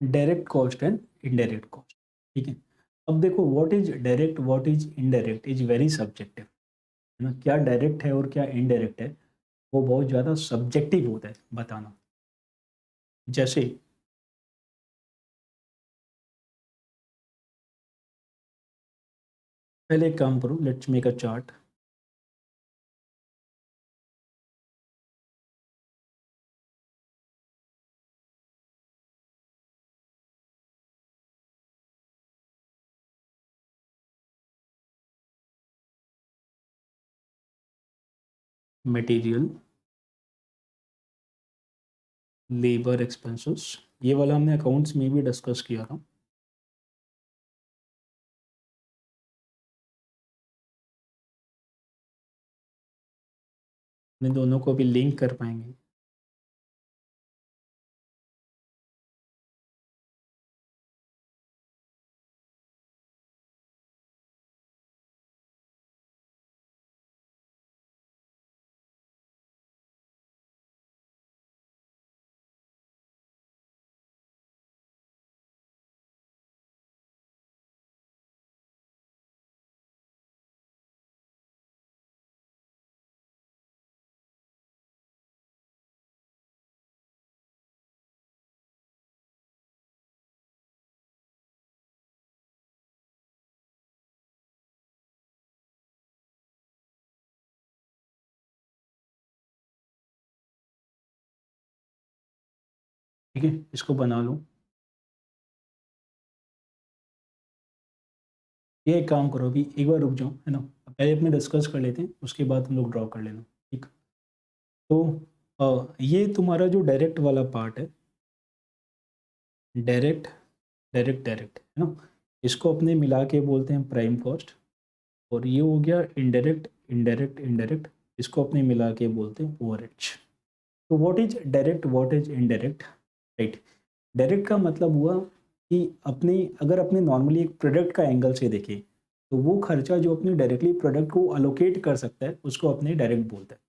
Direct cost and indirect cost, ठीक है? अब देखो, what is direct, what is indirect is very subjective, है ना? क्या डायरेक्ट है और क्या इनडायरेक्ट है, वो बहुत ज़्यादा सब्जेक्टिव होता है बताना। जैसे पहले एक काम करो, let's make a chart. Material, labour expenses, ये वाला हमने अकाउंट्स में भी डिस्कस किया था। इन दोनों को भी लिंक कर पाएंगे। ठीक है, इसको बना लो। ये एक काम करो, अभी एक बार रुक जाओ, है ना, पहले अपने डिस्कस कर लेते हैं, उसके बाद हम लोग ड्रॉ कर लेना। ठीक, तो ये तुम्हारा जो डायरेक्ट वाला पार्ट है, डायरेक्ट डायरेक्ट डायरेक्ट, है ना, इसको अपने मिला के बोलते हैं प्राइम कॉस्ट। और ये हो गया इनडायरेक्ट इनडायरेक्ट इनडायरेक्ट, इसको अपने मिला के बोलते हैं ओवरहेड्स। तो what is direct, what is indirect, right. Direct का मतलब हुआ कि अपने, अगर अपने नॉर्मली एक प्रोडक्ट का एंगल से देखें, तो वो खर्चा जो अपने डायरेक्टली प्रोडक्ट को अलोकेट कर सकता है उसको अपने डायरेक्ट बोलते हैं।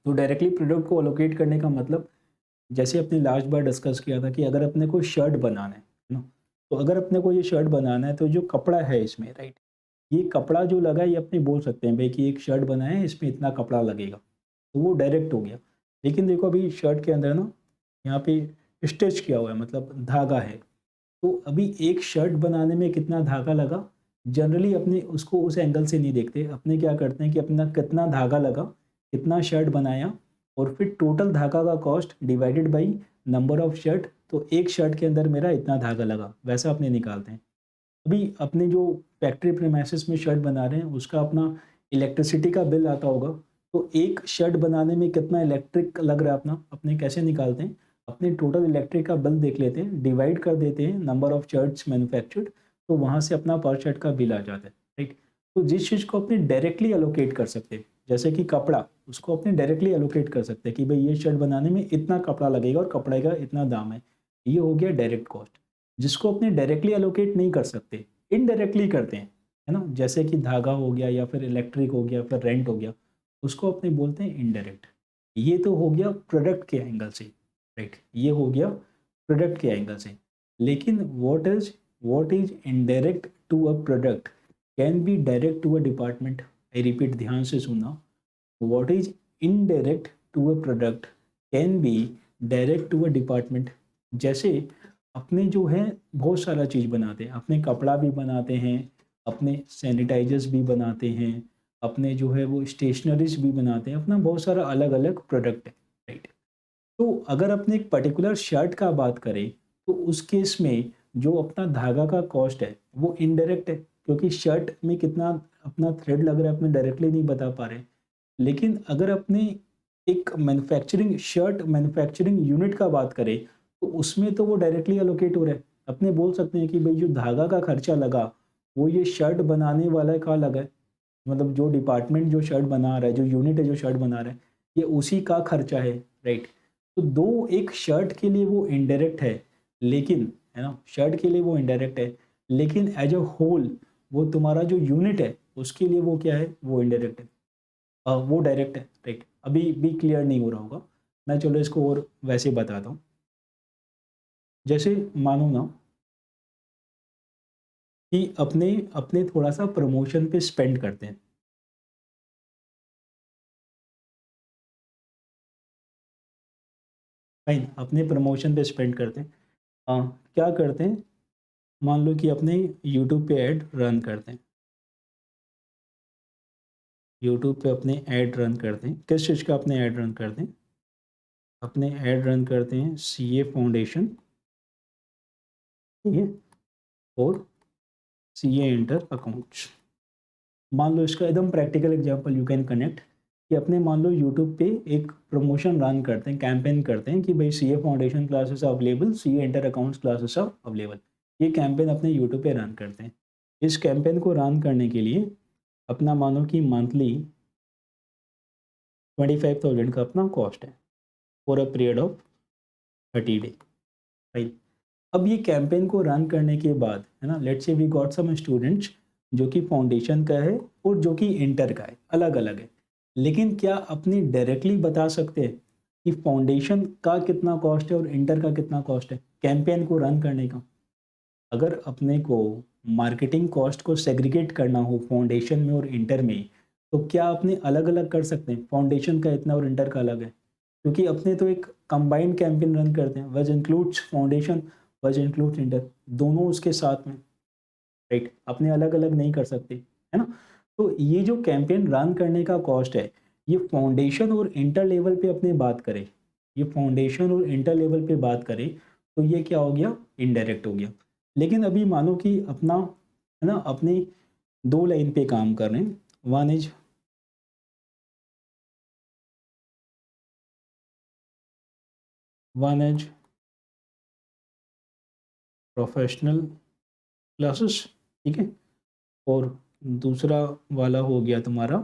तो डायरेक्टली प्रोडक्ट को अलोकेट करने का मतलब, जैसे अपने लास्ट बार डिस्कस किया था कि अगर अपने को शर्ट बनाना है ना, तो अगर अपने को ये शर्ट बनाना है तो जो कपड़ा है इसमें, राइट, ये कपड़ा जो लगा ये अपने बोल सकते हैं भाई कि एक शर्ट बनाए है, इसमें इतना कपड़ा लगेगा, तो वो डायरेक्ट हो गया। लेकिन देखो अभी शर्ट के अंदर ना, यहाँ पे स्टिच किया हुआ है, मतलब धागा है, तो अभी एक शर्ट बनाने में कितना धागा लगा, जनरली अपने उसको उस एंगल से नहीं देखते, अपने क्या करते हैं कि अपना कितना धागा लगा, कितना शर्ट बनाया, और फिर टोटल धागा का cost divided by number of shirt, तो एक शर्ट के अंदर मेरा इतना धागा लगा, वैसा अपने निकालते हैं। अभी अपने जो फैक्ट्री प्रीमाइसेस में शर्ट बना रहे हैं उसका अपना इलेक्ट्रिसिटी का बिल आता होगा, तो एक शर्ट बनाने में कितना इलेक्ट्रिक लग रहा है अपना, अपने कैसे निकालते हैं, अपने टोटल इलेक्ट्रिक का बिल देख लेते हैं, डिवाइड कर देते हैं नंबर ऑफ शर्ट्स मैन्युफैक्चर्ड, तो वहाँ से अपना पर शर्ट का बिल आ जाता है, राइट। तो जिस चीज़ को अपने डायरेक्टली एलोकेट कर सकते हैं, जैसे कि कपड़ा, उसको अपने डायरेक्टली एलोकेट कर सकते हैं कि भाई ये शर्ट बनाने में इतना कपड़ा लगेगा और कपड़े का इतना दाम है, ये हो गया डायरेक्ट कॉस्ट। जिसको अपने डायरेक्टली एलोकेट नहीं कर सकते, इनडायरेक्टली करते हैं, है ना, जैसे कि धागा हो गया या फिर इलेक्ट्रिक हो गया, फिर रेंट हो गया, उसको अपने बोलते हैं इनडायरेक्ट। ये तो हो गया प्रोडक्ट के एंगल से, राइट, ये हो गया प्रोडक्ट के एंगल से। लेकिन what is indirect to a product can be direct to a department. I repeat, ध्यान से सुनना, what is indirect to a product can be direct to a department. जैसे अपने जो है बहुत सारा चीज़ बनाते हैं, अपने कपड़ा भी बनाते हैं, अपने सैनिटाइजर्स भी बनाते हैं, अपने जो है वो स्टेशनरीज भी बनाते हैं, अपना बहुत सारा अलग अलग प्रोडक्ट है, राइट। तो अगर अपने एक पर्टिकुलर शर्ट का बात करें, तो उस केस में जो अपना धागा का कॉस्ट है वो इनडायरेक्ट है, क्योंकि शर्ट में कितना अपना थ्रेड लग रहा है अपने डायरेक्टली नहीं बता पा रहे। लेकिन अगर अपने एक मैन्युफैक्चरिंग शर्ट मैन्युफैक्चरिंग यूनिट का बात करें, तो उसमें तो वो डायरेक्टली एलोकेट हो रहा है। अपने बोल सकते हैं कि भाई जो धागा का खर्चा लगा, वो ये शर्ट बनाने वाला का लगा है, मतलब जो डिपार्टमेंट जो शर्ट बना रहा है, जो यूनिट है जो शर्ट बना रहा है, ये उसी का खर्चा है, राइट। तो दो एक शर्ट के लिए वो इनडायरेक्ट है, लेकिन, है ना, शर्ट के लिए वो इनडायरेक्ट है, लेकिन एज अ होल वो तुम्हारा जो यूनिट है उसके लिए वो क्या है, वो इनडायरेक्ट है, वो डायरेक्ट है, राइट। अभी भी क्लियर नहीं हो रहा होगा, मैं चलो इसको और वैसे बताता हूँ। जैसे मानो ना कि अपने अपने थोड़ा सा प्रमोशन पे स्पेंड करते हैं, फाइन, अपने प्रमोशन पे स्पेंड करते हैं। क्या करते हैं, मान लो कि अपने यूट्यूब पे ऐड रन करते हैं, यूट्यूब पे अपने ऐड रन करते हैं, किस चीज़ का अपने ऐड रन करते हैं, अपने ऐड रन करते हैं सीए फाउंडेशन, ठीक है, और सीए इंटर अकाउंट्स। मान लो इसका एकदम practical example you can connect, कि अपने मान लो यूट्यूब पे एक प्रमोशन रन करते हैं, कैंपेन करते हैं कि भाई CA foundation classes available, CA inter accounts classes are available. ये कैंपेन अपने यूट्यूब पे रन करते हैं। इस कैंपेन को रन करने के लिए अपना मानो कि मंथली 25,000 का अपना कॉस्ट है for a period of 30 day, right. अब ये कैंपेन को रन करने के बाद, है ना, let's say we got some students जो कि फाउंडेशन का है और जो कि इंटर का है, अलग अलग है। लेकिन क्या अपने डायरेक्टली बता सकते हैं कि फाउंडेशन का कितना कॉस्ट है और इंटर का कितना कॉस्ट है कैंपेन को रन करने का? अगर अपने को मार्केटिंग कॉस्ट को सेग्रीगेट करना हो फाउंडेशन में और इंटर में, तो क्या अपने अलग अलग कर सकते हैं, फाउंडेशन का इतना और इंटर का अलग है? क्योंकि अपने तो एक कंबाइंड कैंपेन रन करते हैं, वज इंक्लूड्स फाउंडेशन, वज इंक्लूड्स इंटर, दोनों उसके साथ में, राइट। अपने अलग अलग नहीं कर सकते, है ना। तो ये जो कैंपेन रन करने का कॉस्ट है, ये फाउंडेशन और इंटर लेवल पे अपने बात करें, ये फाउंडेशन और इंटर लेवल पे बात करें तो ये क्या हो गया, इनडायरेक्ट हो गया। लेकिन अभी मानो कि अपना है ना, अपनी 2 लाइन पे काम कर रहे हैं। वन इज प्रोफेशनल क्लासेस, ठीक है, और दूसरा वाला हो गया तुम्हारा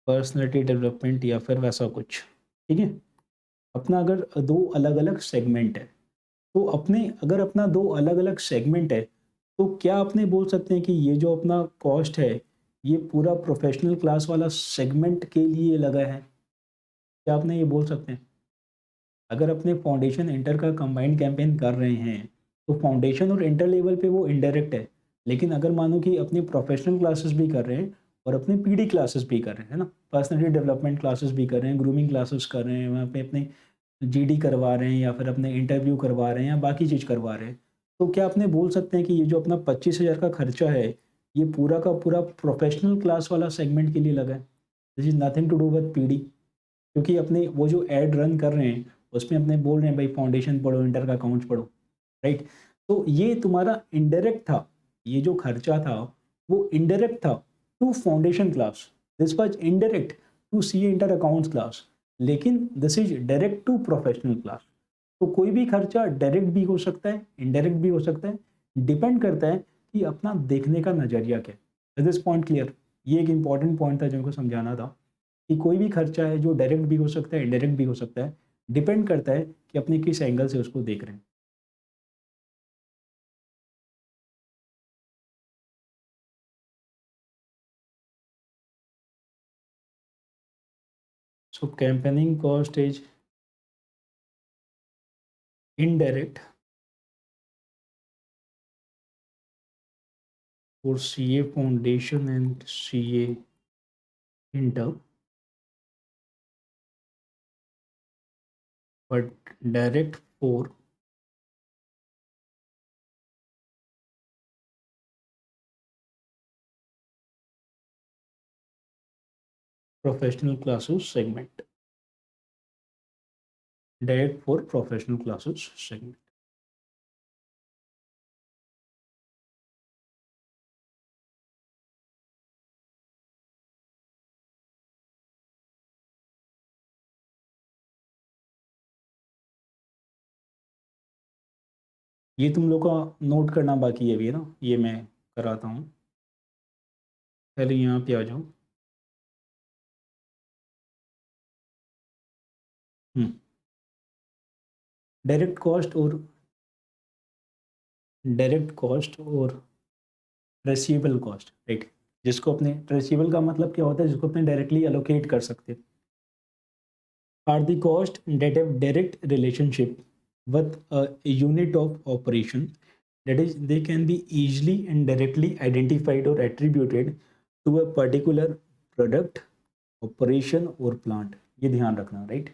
पर्सनैलिटी डेवलपमेंट या फिर वैसा कुछ, ठीक है। अपना अगर दो अलग अलग सेगमेंट है, तो अपने अगर अपना दो अलग अलग सेगमेंट है, तो क्या अपने बोल सकते हैं कि ये जो अपना कॉस्ट है, ये पूरा प्रोफेशनल क्लास वाला सेगमेंट के लिए लगा है? क्या आपने ये बोल सकते हैं? अगर अपने फाउंडेशन इंटर का कंबाइंड कैंपेन कर रहे हैं, तो फाउंडेशन और इंटर लेवल पे वो इनडायरेक्ट है। लेकिन अगर मानो कि अपनी प्रोफेशनल क्लासेस भी कर रहे हैं और अपने पीडी क्लासेस भी कर रहे हैं, है ना, पर्सनैलिटी डेवलपमेंट क्लासेस भी कर रहे हैं, ग्रूमिंग क्लासेस कर रहे हैं, वहाँ पे अपने जीडी करवा रहे हैं या फिर अपने इंटरव्यू करवा रहे हैं या बाकी चीज़ करवा रहे हैं, तो क्या आपने बोल सकते हैं कि ये जो अपना 25,000 का खर्चा है, ये पूरा का पूरा प्रोफेशनल क्लास वाला सेगमेंट के लिए लगा है? This is nothing to do with PD. क्योंकि अपने वो जो एड रन कर रहे हैं, उसमें अपने बोल रहे हैं भाई फाउंडेशन पढ़ो, इंटर का अकाउंट्स पढ़ो, राइट? तो ये तुम्हारा इनडायरेक्ट था, ये जो खर्चा था वो इनडायरेक्ट था to foundation class, this was indirect to CA inter accounts class, लेकिन this is direct to professional class. तो कोई भी खर्चा डायरेक्ट भी हो सकता है, इनडायरेक्ट भी हो सकता है, डिपेंड करता है कि अपना देखने का नज़रिया क्या है। Is this point clear? ये एक इंपॉर्टेंट पॉइंट था जो को समझाना था कि कोई भी खर्चा है जो डायरेक्ट भी हो सकता है, इनडायरेक्ट भी हो सकता है, डिपेंड करता है कि अपने किस एंगल से उसको देख रहे हैं। So campaigning cost is indirect for CA Foundation and CA Inter, but direct for professional classes segment. Direct for professional classes segment. ये तुम लोग का नोट करना बाकी है अभी, है ना, ये मैं कराता हूँ। पहले यहाँ पे आ जाओ। हम्म डायरेक्ट कॉस्ट और ट्रेसिबल कॉस्ट, राइट? जिसको अपने ट्रेसिबल का मतलब क्या होता है, जिसको अपने डायरेक्टली एलोकेट कर सकते हैं, are the cost that have direct relationship with a unit of operation, that is they can be easily and directly identified or attributed to a particular product, operation और प्लांट। ये ध्यान रखना, right?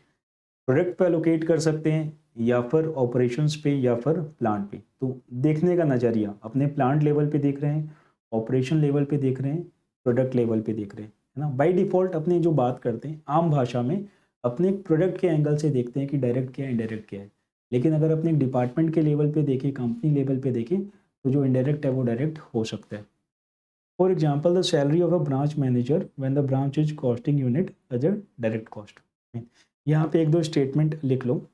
Product पे allocate कर सकते हैं या फिर ऑपरेशंस पे या फिर प्लांट पे। तो देखने का नज़रिया अपने प्लांट लेवल पे देख रहे हैं, ऑपरेशन लेवल पे देख रहे हैं, प्रोडक्ट लेवल पे देख रहे हैं, है ना। बाय डिफ़ॉल्ट अपने जो बात करते हैं आम भाषा में, अपने प्रोडक्ट के एंगल से देखते हैं कि डायरेक्ट क्या है, इनडायरेक्ट क्या है। लेकिन अगर अपने डिपार्टमेंट के लेवल पे देखें, कंपनी लेवल पे देखें, तो जो इनडायरेक्ट है वो डायरेक्ट हो सकता है। For example the salary of a branch manager when the branch is costing unit as a direct cost. यहाँ पे एक दो स्टेटमेंट लिख लो।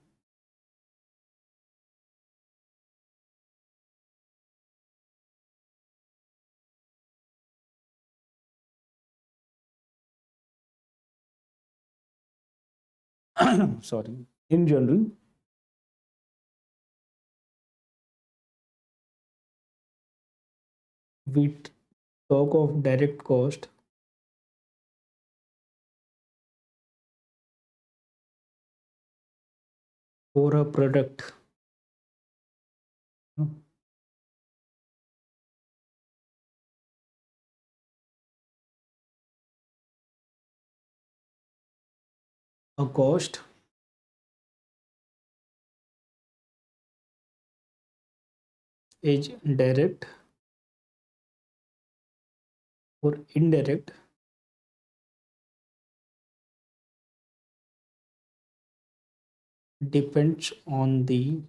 sorry, in general, we talk of direct cost for a product, a cost is direct और indirect depends on the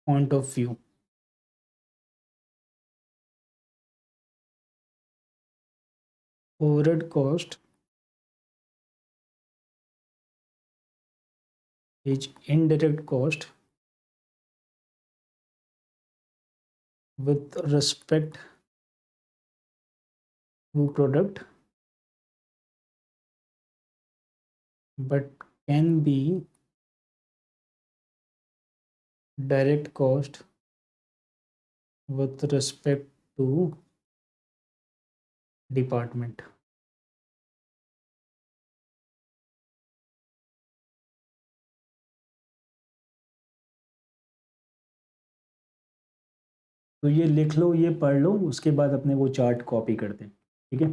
point of view. Overhead cost is indirect cost with respect to product, but can be direct cost with respect to department. तो ये लिख लो, ये पढ़ लो, उसके बाद अपने वो चार्ट कॉपी करते हैं, ठीक है।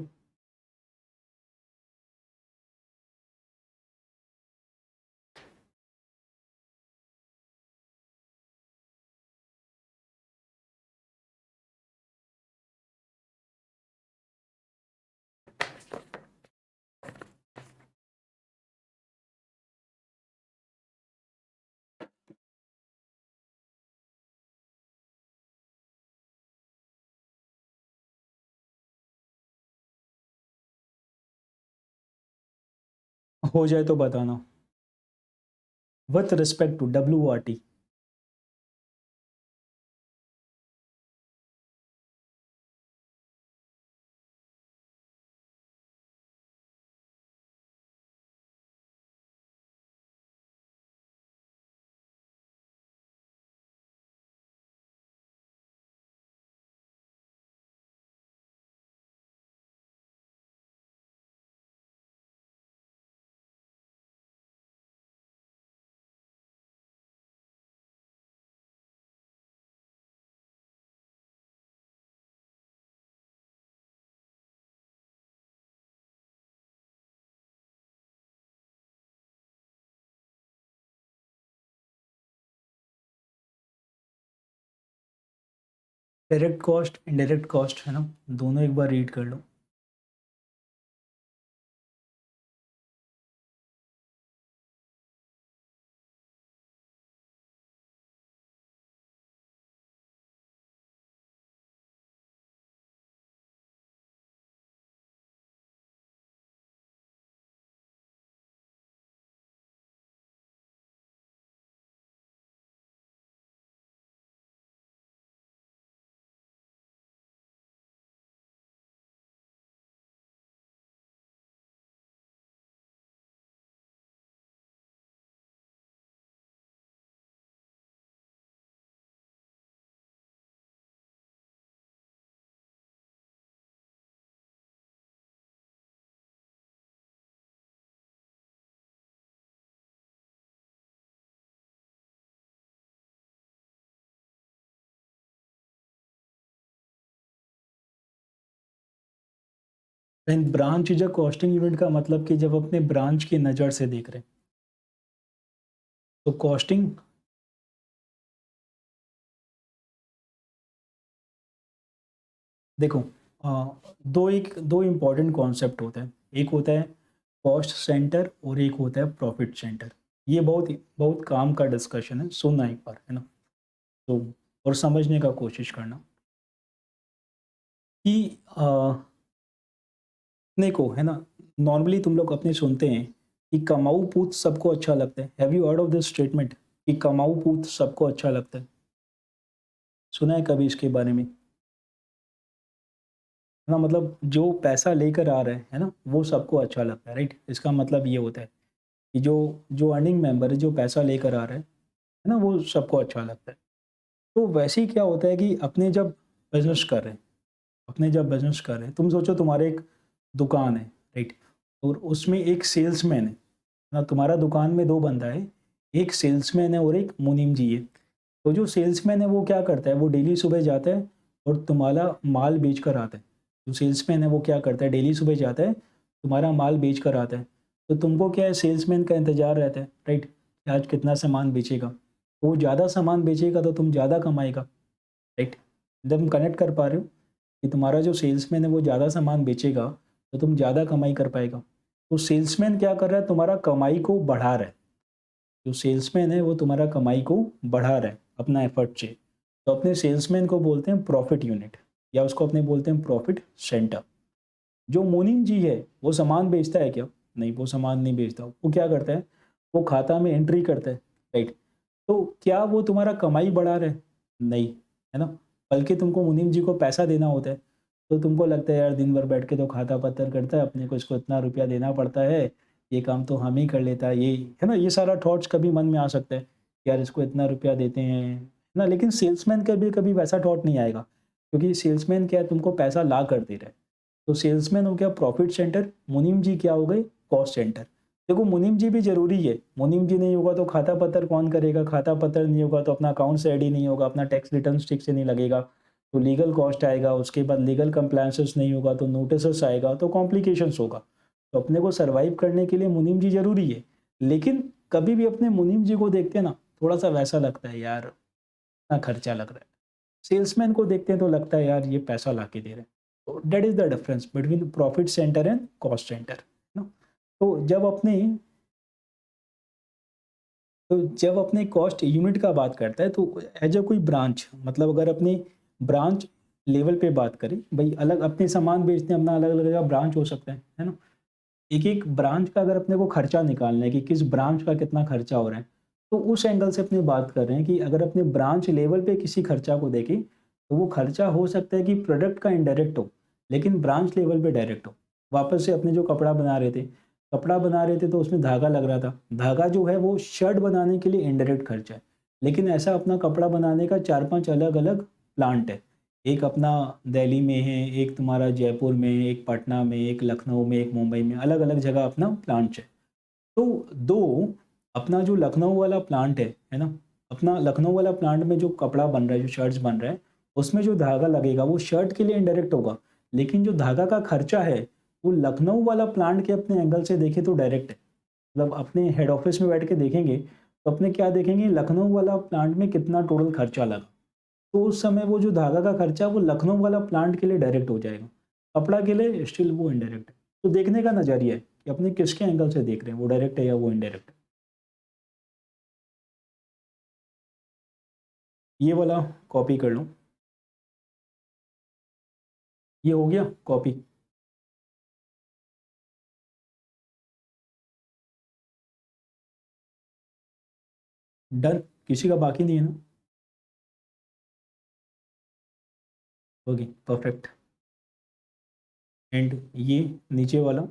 हो जाए तो बताना। With respect to WRT। Direct cost, indirect cost है ना, दोनों एक बार रीड कर लो। Branch is a costing unit का मतलब कि जब अपने ब्रांच की नज़र से देख रहे हैं तो कॉस्टिंग, देखो दो इम्पॉर्टेंट कॉन्सेप्ट होते हैं। एक होता है कॉस्ट सेंटर और एक होता है प्रॉफिट सेंटर। ये बहुत बहुत काम का डिस्कशन है, सुनना एक बार, है ना। तो और समझने का कोशिश करना कि अपने को, है ना, नॉर्मली तुम लोग अपने सुनते हैं कि कमाऊ पूत सबको अच्छा लगता है। Have you heard of this statement कि कमाऊ पूत सबको अच्छा लगता है? सुना है कभी इसके बारे में? है ना, मतलब जो पैसा लेकर आ रहा है ना, वो सबको अच्छा लगता है, राइट। इसका मतलब ये होता है कि जो जो अर्निंग मेंबर है, जो पैसा लेकर आ रहा है ना, वो सबको अच्छा लगता है। तो वैसे ही क्या होता है कि अपने जब बिजनेस कर रहे हैं, तुम सोचो तुम्हारे एक दुकान है, राइट, और उसमें एक सेल्समैन है ना। तुम्हारा दुकान में दो बंदा है, एक सेल्समैन है और एक मुनीम जी है। तो जो सेल्समैन है वो क्या करता है, वो डेली सुबह जाता है और तुम्हारा माल बेच कर आता है। जो सेल्समैन है वो क्या करता है, डेली सुबह जाता है, तुम्हारा माल बेच कर आता है। तो तुमको क्या है, सेल्समैन का इंतजार रहता है, राइट, कि आज कितना सामान बेचेगा। वो ज़्यादा सामान बेचेगा तो तुम ज़्यादा कमाएगा, राइट। जब तुम कनेक्ट कर पा रहे हो कि तुम्हारा जो सेल्समैन है वो ज़्यादा सामान बेचेगा तो तुम ज़्यादा कमाई कर पाएगा। तो सेल्समैन क्या कर रहा है, तुम्हारा कमाई को बढ़ा रहा है। जो सेल्समैन है वो तुम्हारा कमाई को बढ़ा रहा है अपना एफर्ट से। तो अपने सेल्समैन को बोलते हैं प्रॉफिट यूनिट, या उसको अपने बोलते हैं प्रॉफिट सेंटर। जो मुनीम जी है वो सामान बेचता है क्या? नहीं, वो सामान नहीं बेचता। वो क्या करता है, वो खाता में एंट्री करता है, राइट? तो क्या वो तुम्हारा कमाई बढ़ा रहा है? नहीं, है ना? बल्कि तुमको मुनीम जी को पैसा देना होता है। तो तुमको लगता है यार दिन भर बैठ के तो खाता पत्तर करता है, अपने को इसको इतना रुपया देना पड़ता है, ये काम तो हम ही कर लेता है, ये है ना? ये सारा थॉट्स कभी मन में आ सकता है, यार इसको इतना रुपया देते हैं, है ना? लेकिन सेल्समैन का भी कभी वैसा थॉट नहीं आएगा, क्योंकि सेल्समैन क्या है, तुमको पैसा ला कर दे रहा है। तो सेल्समैन हो गया प्रॉफिट सेंटर, मुनीम जी क्या हो गए, कॉस्ट सेंटर। देखो मुनीम जी भी ज़रूरी है, मुनीम जी नहीं होगा तो खाता पत्तर कौन करेगा, खाता पत्तर नहीं होगा तो अपना अकाउंट से रेडी नहीं होगा, अपना टैक्स रिटर्न ठीक से नहीं लगेगा, तो लीगल कॉस्ट आएगा, उसके बाद लीगल कंप्लायंसेस नहीं होगा तो नोटिस आएगा, तो कॉम्प्लिकेशंस होगा। तो अपने को सर्वाइव करने के लिए मुनीम जी ज़रूरी है। लेकिन कभी भी अपने मुनीम जी को देखते हैं ना, थोड़ा सा वैसा लगता है यार, इतना खर्चा लग रहा है। सेल्समैन को देखते हैं तो लगता है यार ये पैसा ला के दे रहे हैं। तो that is the difference between profit centre and cost centre ना। तो जब अपने कॉस्ट यूनिट का बात करता है तो एज अ कोई ब्रांच, मतलब अगर अपने ब्रांच लेवल पे बात करें, भाई अलग अपने सामान बेचते हैं, अपना अलग अलग जगह ब्रांच हो सकता है ना? एक एक ब्रांच का अगर अपने को खर्चा निकालना है कि किस ब्रांच का कितना खर्चा हो रहा है, तो उस एंगल से अपनी बात कर रहे हैं कि अगर अपने ब्रांच लेवल पे किसी खर्चा को देखें तो वो खर्चा हो सकता है कि प्रोडक्ट का इनडायरेक्ट हो, लेकिन ब्रांच लेवल पे डायरेक्ट हो। वापस से अपने जो कपड़ा बना रहे थे तो उसमें धागा लग रहा था, धागा जो है वो शर्ट बनाने के लिए इनडायरेक्ट खर्चा है। लेकिन ऐसा अपना कपड़ा बनाने का चार पांच अलग अलग प्लांट है, एक अपना दिल्ली में है, एक तुम्हारा जयपुर में, एक पटना में, एक लखनऊ में, एक मुंबई में, अलग अलग जगह अपना प्लांट है। तो दो अपना जो लखनऊ वाला प्लांट है ना? अपना लखनऊ वाला प्लांट में जो कपड़ा बन रहा है, जो शर्ट्स बन रहा है, उसमें जो धागा लगेगा वो शर्ट के लिए इनडायरेक्ट होगा। लेकिन जो धागा का खर्चा है वो लखनऊ वाला प्लांट के अपने एंगल से देखे तो डायरेक्ट है। मतलब अपने हेड ऑफिस में बैठ के देखेंगे तो अपने क्या देखेंगे, लखनऊ वाला प्लांट में कितना टोटल खर्चा लगा। तो उस समय वो जो धागा का खर्चा वो लखनऊ वाला प्लांट के लिए डायरेक्ट हो जाएगा, कपड़ा के लिए स्टिल वो इनडायरेक्ट है। तो देखने का नजरिया है कि अपने किसके एंगल से देख रहे हैं, वो डायरेक्ट है या वो इनडायरेक्ट है। ये वाला कॉपी कर लो, ये हो गया कॉपी। डन, किसी का बाकी नहीं है ना? Okay perfect. एंड ये नीचे वाला,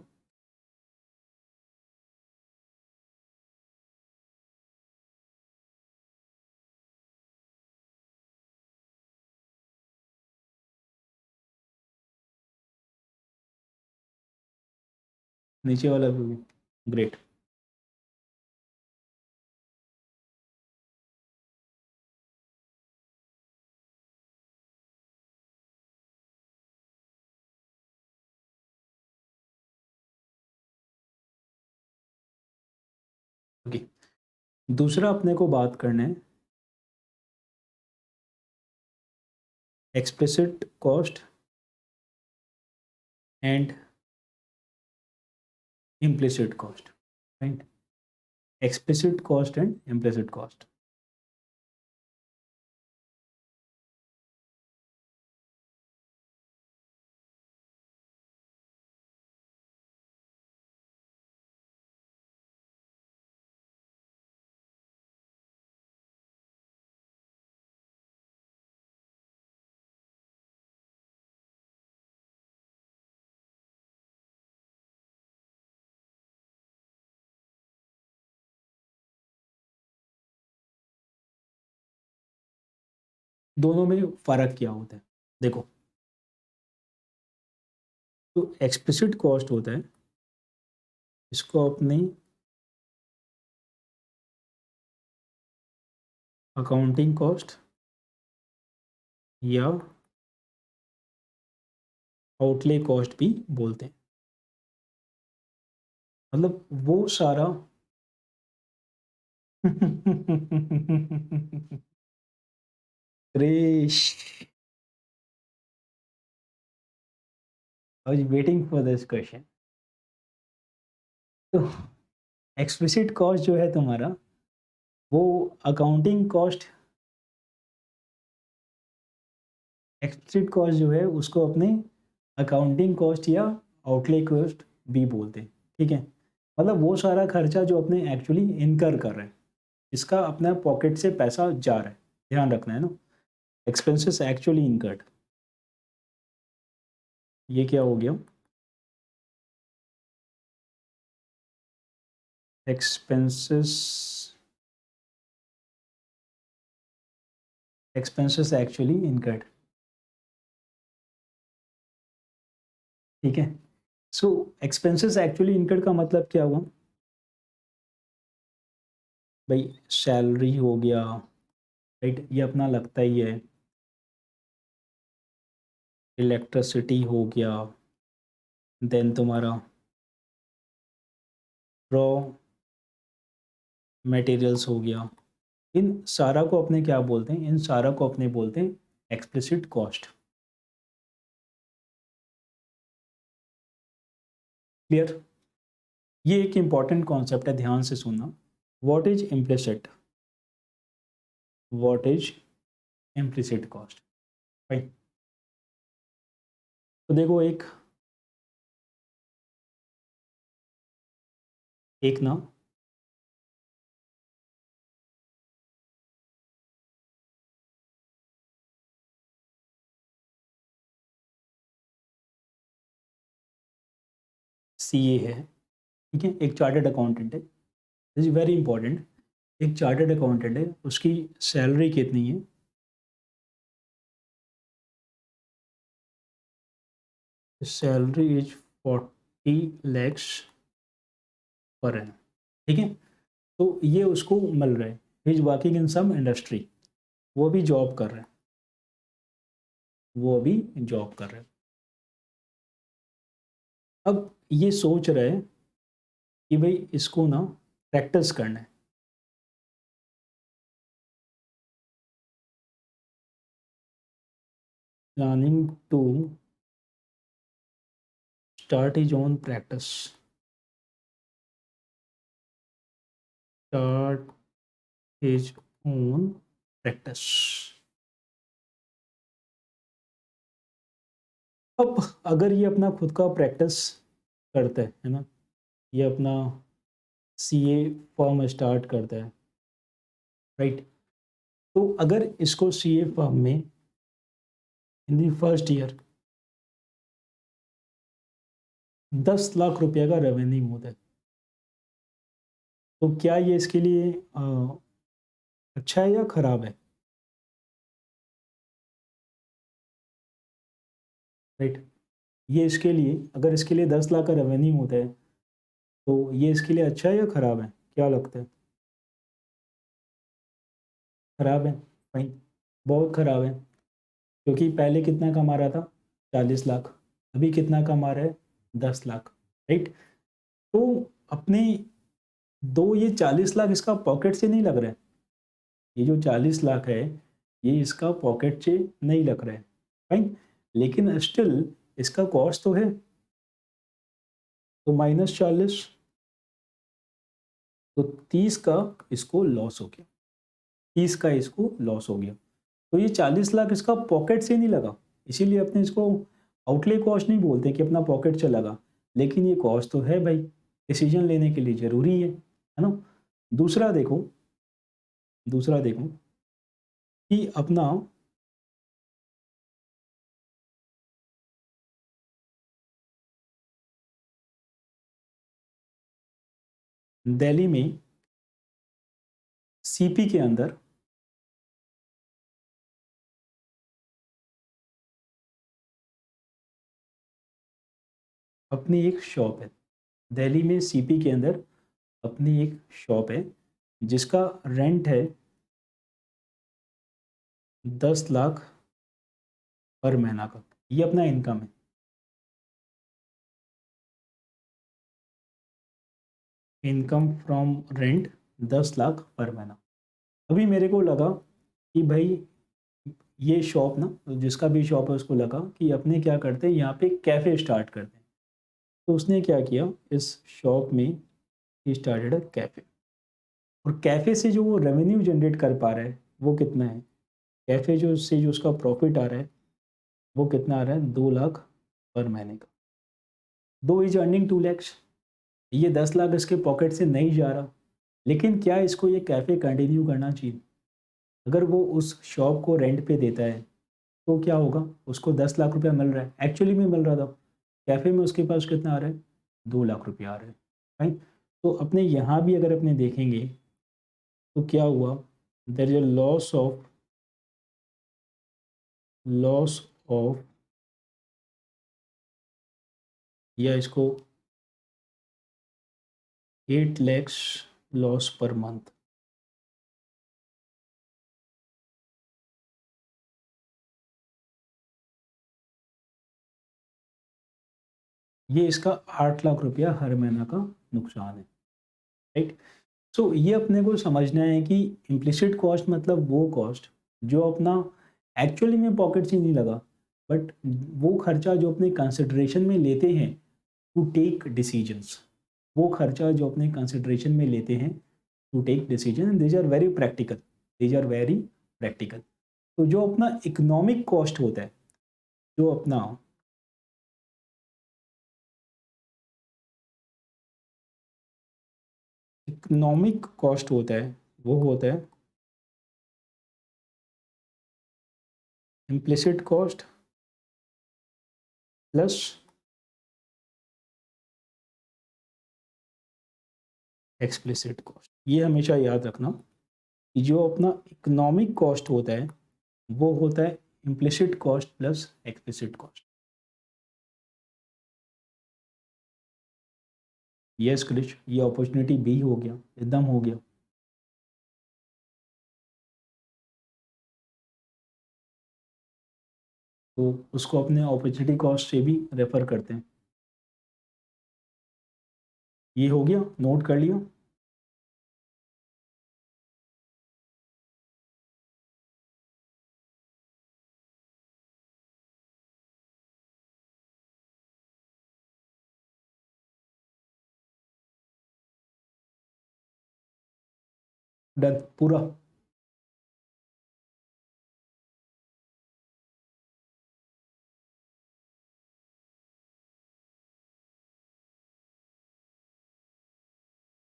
नीचे वाला भी ग्रेट। ओके, दूसरा अपने को बात करना है explicit cost and implicit cost, right? Explicit cost and implicit cost. दोनों में फ़र्क क्या होता है? देखो, तो एक्सप्लिसिट कॉस्ट होता है, इसको अपनी अकाउंटिंग कॉस्ट या आउटले कॉस्ट भी बोलते हैं। मतलब वो सारा Krish, I was waiting for this question. तो एक्सप्लिसिट कॉस्ट जो है तुम्हारा, वो अकाउंटिंग कॉस्ट, एक्सप्लिसिट कॉस्ट जो है उसको अपने अकाउंटिंग कॉस्ट या आउटले कॉस्ट भी बोलते हैं, ठीक है। मतलब वो सारा खर्चा जो अपने एक्चुअली इनकर कर रहे हैं, इसका अपना पॉकेट से पैसा जा रहा है, ध्यान रखना है ना। एक्सपेंसेस एक्चुअली इनकर्ड, ये क्या हो गया, एक्सपेंसेस, एक्सपेंसेस एक्चुअली इनकर्ड, ठीक है। सो एक्सपेंसेस एक्चुअली इनकर्ड का मतलब क्या हुआ भाई, सैलरी हो गया, राइट, ये अपना लगता ही है, इलेक्ट्रिसिटी हो गया, देन तुम्हारा रॉ मटेरियल्स हो गया, इन सारा को अपने क्या बोलते हैं, इन सारा को अपने बोलते हैं एक्सप्लिसिट कॉस्ट। क्लियर। ये एक इंपॉर्टेंट कॉन्सेप्ट है, ध्यान से सुनना। What is implicit, what is implicit cost, right. तो देखो एक ना सीए है, ठीक है, एक चार्टर्ड अकाउंटेंट है, दिस इज वेरी इंपॉर्टेंट। एक चार्टर्ड अकाउंटेंट है, उसकी सैलरी कितनी है, salary is 40 lakhs per annum, ठीक है। तो ये उसको मिल रहा है, he is working in some industry, वो भी जॉब कर रहे हैं, वो अभी जॉब कर रहे हैं। अब ये सोच रहे हैं कि भाई इसको ना प्रैक्टिस करना है, planning to start his own practice, start his own practice. अब अगर ये अपना खुद का प्रैक्टिस करता है ना, ये अपना सीए फॉर्म स्टार्ट करता है, राइट। तो अगर इसको सीए फॉर्म में इन दी फर्स्ट ईयर 10 लाख रुपए का रेवेन्यू होता है, तो क्या ये इसके लिए अच्छा है या खराब है, राइट। ये इसके लिए, अगर इसके लिए 10 लाख का रेवेन्यू होता है, तो ये इसके लिए अच्छा है या खराब है, क्या लगता है। खराब है, भाई बहुत खराब है, क्योंकि पहले कितना कमा रहा था, 40 लाख, अभी कितना कमा रहा है, 10 लाख, राइट। तो अपने दो, ये 40 लाख इसका पॉकेट से नहीं लग रहा है, ये जो 40 लाख है ये इसका पॉकेट से नहीं लग रहा है, फाइन। लेकिन स्टिल इसका कॉस्ट तो है, तो -40, तो 30 का इसको लॉस हो गया, 30 का इसको लॉस हो गया। तो ये 40 लाख इसका पॉकेट से नहीं लगा, इसीलिए अपने इसको आउटले कॉस्ट नहीं बोलते कि अपना पॉकेट से लगा, लेकिन ये कॉस्ट तो है भाई, डिसीजन लेने के लिए जरूरी है ना। दूसरा देखो, दूसरा देखो कि अपना दिल्ली में सीपी के अंदर अपनी एक शॉप है, दिल्ली में सीपी के अंदर अपनी एक शॉप है, जिसका रेंट है 10 लाख पर महीना का, ये अपना इनकम है, इनकम फ्रॉम रेंट 10 लाख पर महीना। अभी मेरे को लगा कि भाई ये शॉप ना, जिसका भी शॉप है उसको लगा कि अपने क्या करते हैं यहाँ पे कैफ़े स्टार्ट करते हैं। तो उसने क्या किया, इस शॉप में ही स्टार्टेड अ कैफ़े, और कैफ़े से जो वो रेवेन्यू जनरेट कर पा रहा है वो कितना है? कैफ़े जो से जो उसका प्रॉफ़िट आ रहा है वो कितना आ रहा है? 2 लाख पर महीने का। दो इज़ अर्निंग 2 लैक्स, ये 10 लाख इसके पॉकेट से नहीं जा रहा, लेकिन क्या इसको ये कैफ़े कंटिन्यू करना चाहिए? अगर वो उस शॉप को रेंट पे देता है तो क्या होगा? उसको 10 लाख रुपया मिल रहा है, एक्चुअली में मिल रहा था। कैफ़े में उसके पास कितना आ रहा है? 2 लाख रुपया आ रहा है, राइट? तो अपने यहाँ भी अगर अपने देखेंगे तो क्या हुआ? There is a loss of या इसको 8 लैक्स लॉस पर मंथ। ये इसका 8 लाख रुपया हर महीना का नुकसान है, राइट? सो ये अपने को समझना है कि इम्प्लिसिट कॉस्ट मतलब वो कॉस्ट जो अपना एक्चुअली में पॉकेट से नहीं लगा, बट वो खर्चा जो अपने कंसिडरेशन में लेते हैं टू टेक डिसीजंस, वो खर्चा जो अपने कंसिडरेशन में लेते हैं to take decision, these are very practical, these are very practical. तो जो अपना इकोनॉमिक कॉस्ट होता है, जो अपना इकोनॉमिक कॉस्ट होता है वो होता है implicit cost plus explicit cost. ये हमेशा याद रखना कि जो अपना इकोनॉमिक कॉस्ट होता है वो होता है implicit cost plus explicit cost. Yes Krish, ये अपॉर्चुनिटी बी हो गया, एकदम हो गया। तो उसको अपने अपॉर्चुनिटी कॉस्ट से भी रेफर करते हैं। ये हो गया, नोट कर लिया। डन पूरा।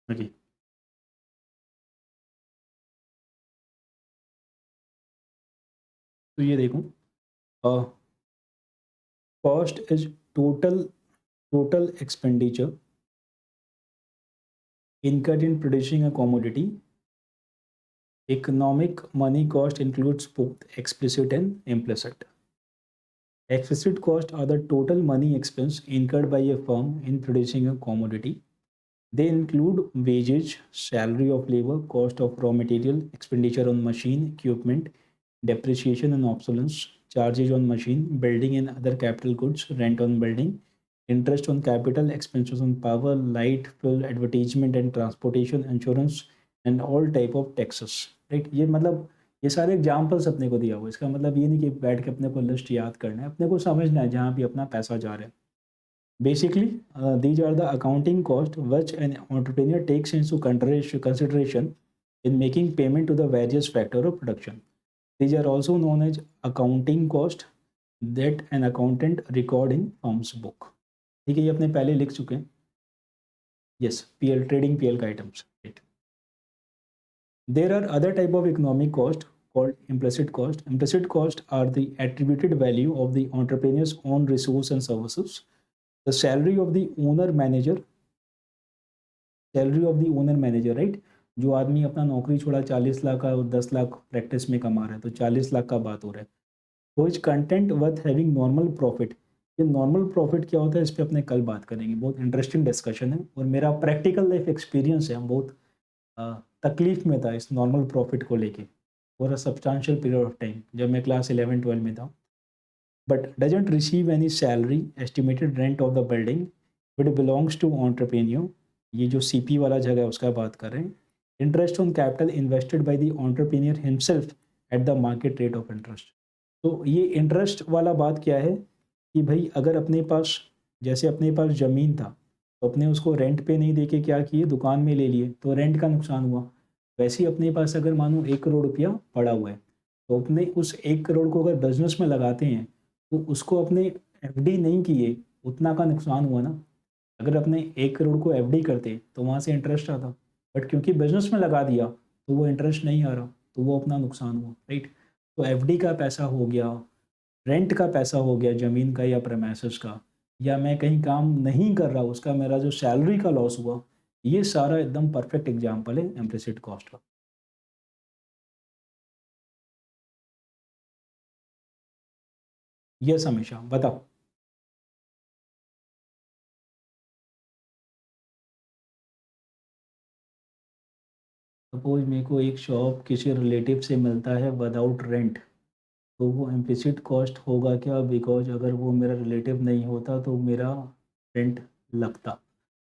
ओके, तो ये देखो, cost is total expenditure incurred in producing a commodity. Economic money cost includes both explicit and implicit. Explicit costs are the total money expense incurred by a firm in producing a commodity. They include wages, salary of labor, cost of raw material, expenditure on machine, equipment, depreciation and obsolescence, charges on machine, building and other capital goods, rent on building, interest on capital, expenses on power, light, fuel, advertisement and transportation, insurance, and all type of taxes. Right? ये मतलब ये सारे examples अपने को दिया हुआ है। इसका मतलब ये नहीं कि बैठ के अपने को लिस्ट याद करना है, अपने को समझना है जहाँ भी अपना पैसा जा रहा है। Basically, these are the accounting costs which an entrepreneur takes into consideration in making payment to the various factor of production. These are also known as accounting cost that an accountant record in firm's book. ठीक है, ये अपने पहले लिख चुके हैं। Yes, PL trading PL का items. Right. There are other type of economic cost called implicit cost. Implicit cost are the attributed value of the entrepreneur's own resource and services. The salary of the owner manager, salary of the owner manager, right? जो आदमी अपना नौकरी छोड़ा 40 लाख का और 10 lakh practice में कमा रहा है, तो 40 लाख का बात हो रहा है। वो is content worth having normal profit. ये नॉर्मल प्रॉफिट क्या होता है इस पर अपने कल बात करेंगे, बहुत इंटरेस्टिंग डिस्कशन है और मेरा प्रैक्टिकल लाइफ एक्सपीरियंस है। हम बहुत तकलीफ में था इस नॉर्मल प्रॉफिट को लेके for a substantial period of time जब मैं क्लास 11-12 में था। But doesn't receive any salary, estimated rent of the building, but belongs to entrepreneur. ये जो सीपी वाला जगह है उसका बात कर रहे हैं। Interest on capital invested by the entrepreneur himself at the market rate of interest. तो ये इंटरेस्ट वाला बात क्या है कि भाई अगर अपने पास, जैसे अपने पास ज़मीन था, तो अपने उसको रेंट पे नहीं देके क्या किए, दुकान में ले लिए, तो रेंट का नुकसान हुआ। वैसे ही अपने पास अगर मानो 1 करोड़ रुपया पड़ा हुआ है, तो अपने उस 1 करोड़ को अगर बिज़नेस में लगाते हैं, तो उसको अपने एफडी नहीं किए, उतना का नुकसान हुआ ना। अगर अपने 1 करोड़ को एफडी करते, तो वहाँ से इंटरेस्ट आता, बट क्योंकि बिज़नेस में लगा दिया, तो वो इंटरेस्ट नहीं आ रहा, तो वो अपना नुकसान हुआ, राइट? तो एफडी का पैसा हो गया, रेंट का पैसा हो गया ज़मीन का या प्रेमाइसेस का, या मैं कहीं काम नहीं कर रहा उसका मेरा जो सैलरी का लॉस हुआ, ये सारा एकदम परफेक्ट एग्जांपल है इम्प्लिसिट कॉस्ट का। यस हमेशा बताओ। सपोज मेरे को एक शॉप किसी रिलेटिव से मिलता है विदाउट रेंट, तो वो इम्प्लिसिट कॉस्ट होगा क्या? बिकॉज अगर वो मेरा रिलेटिव नहीं होता तो मेरा रेंट लगता।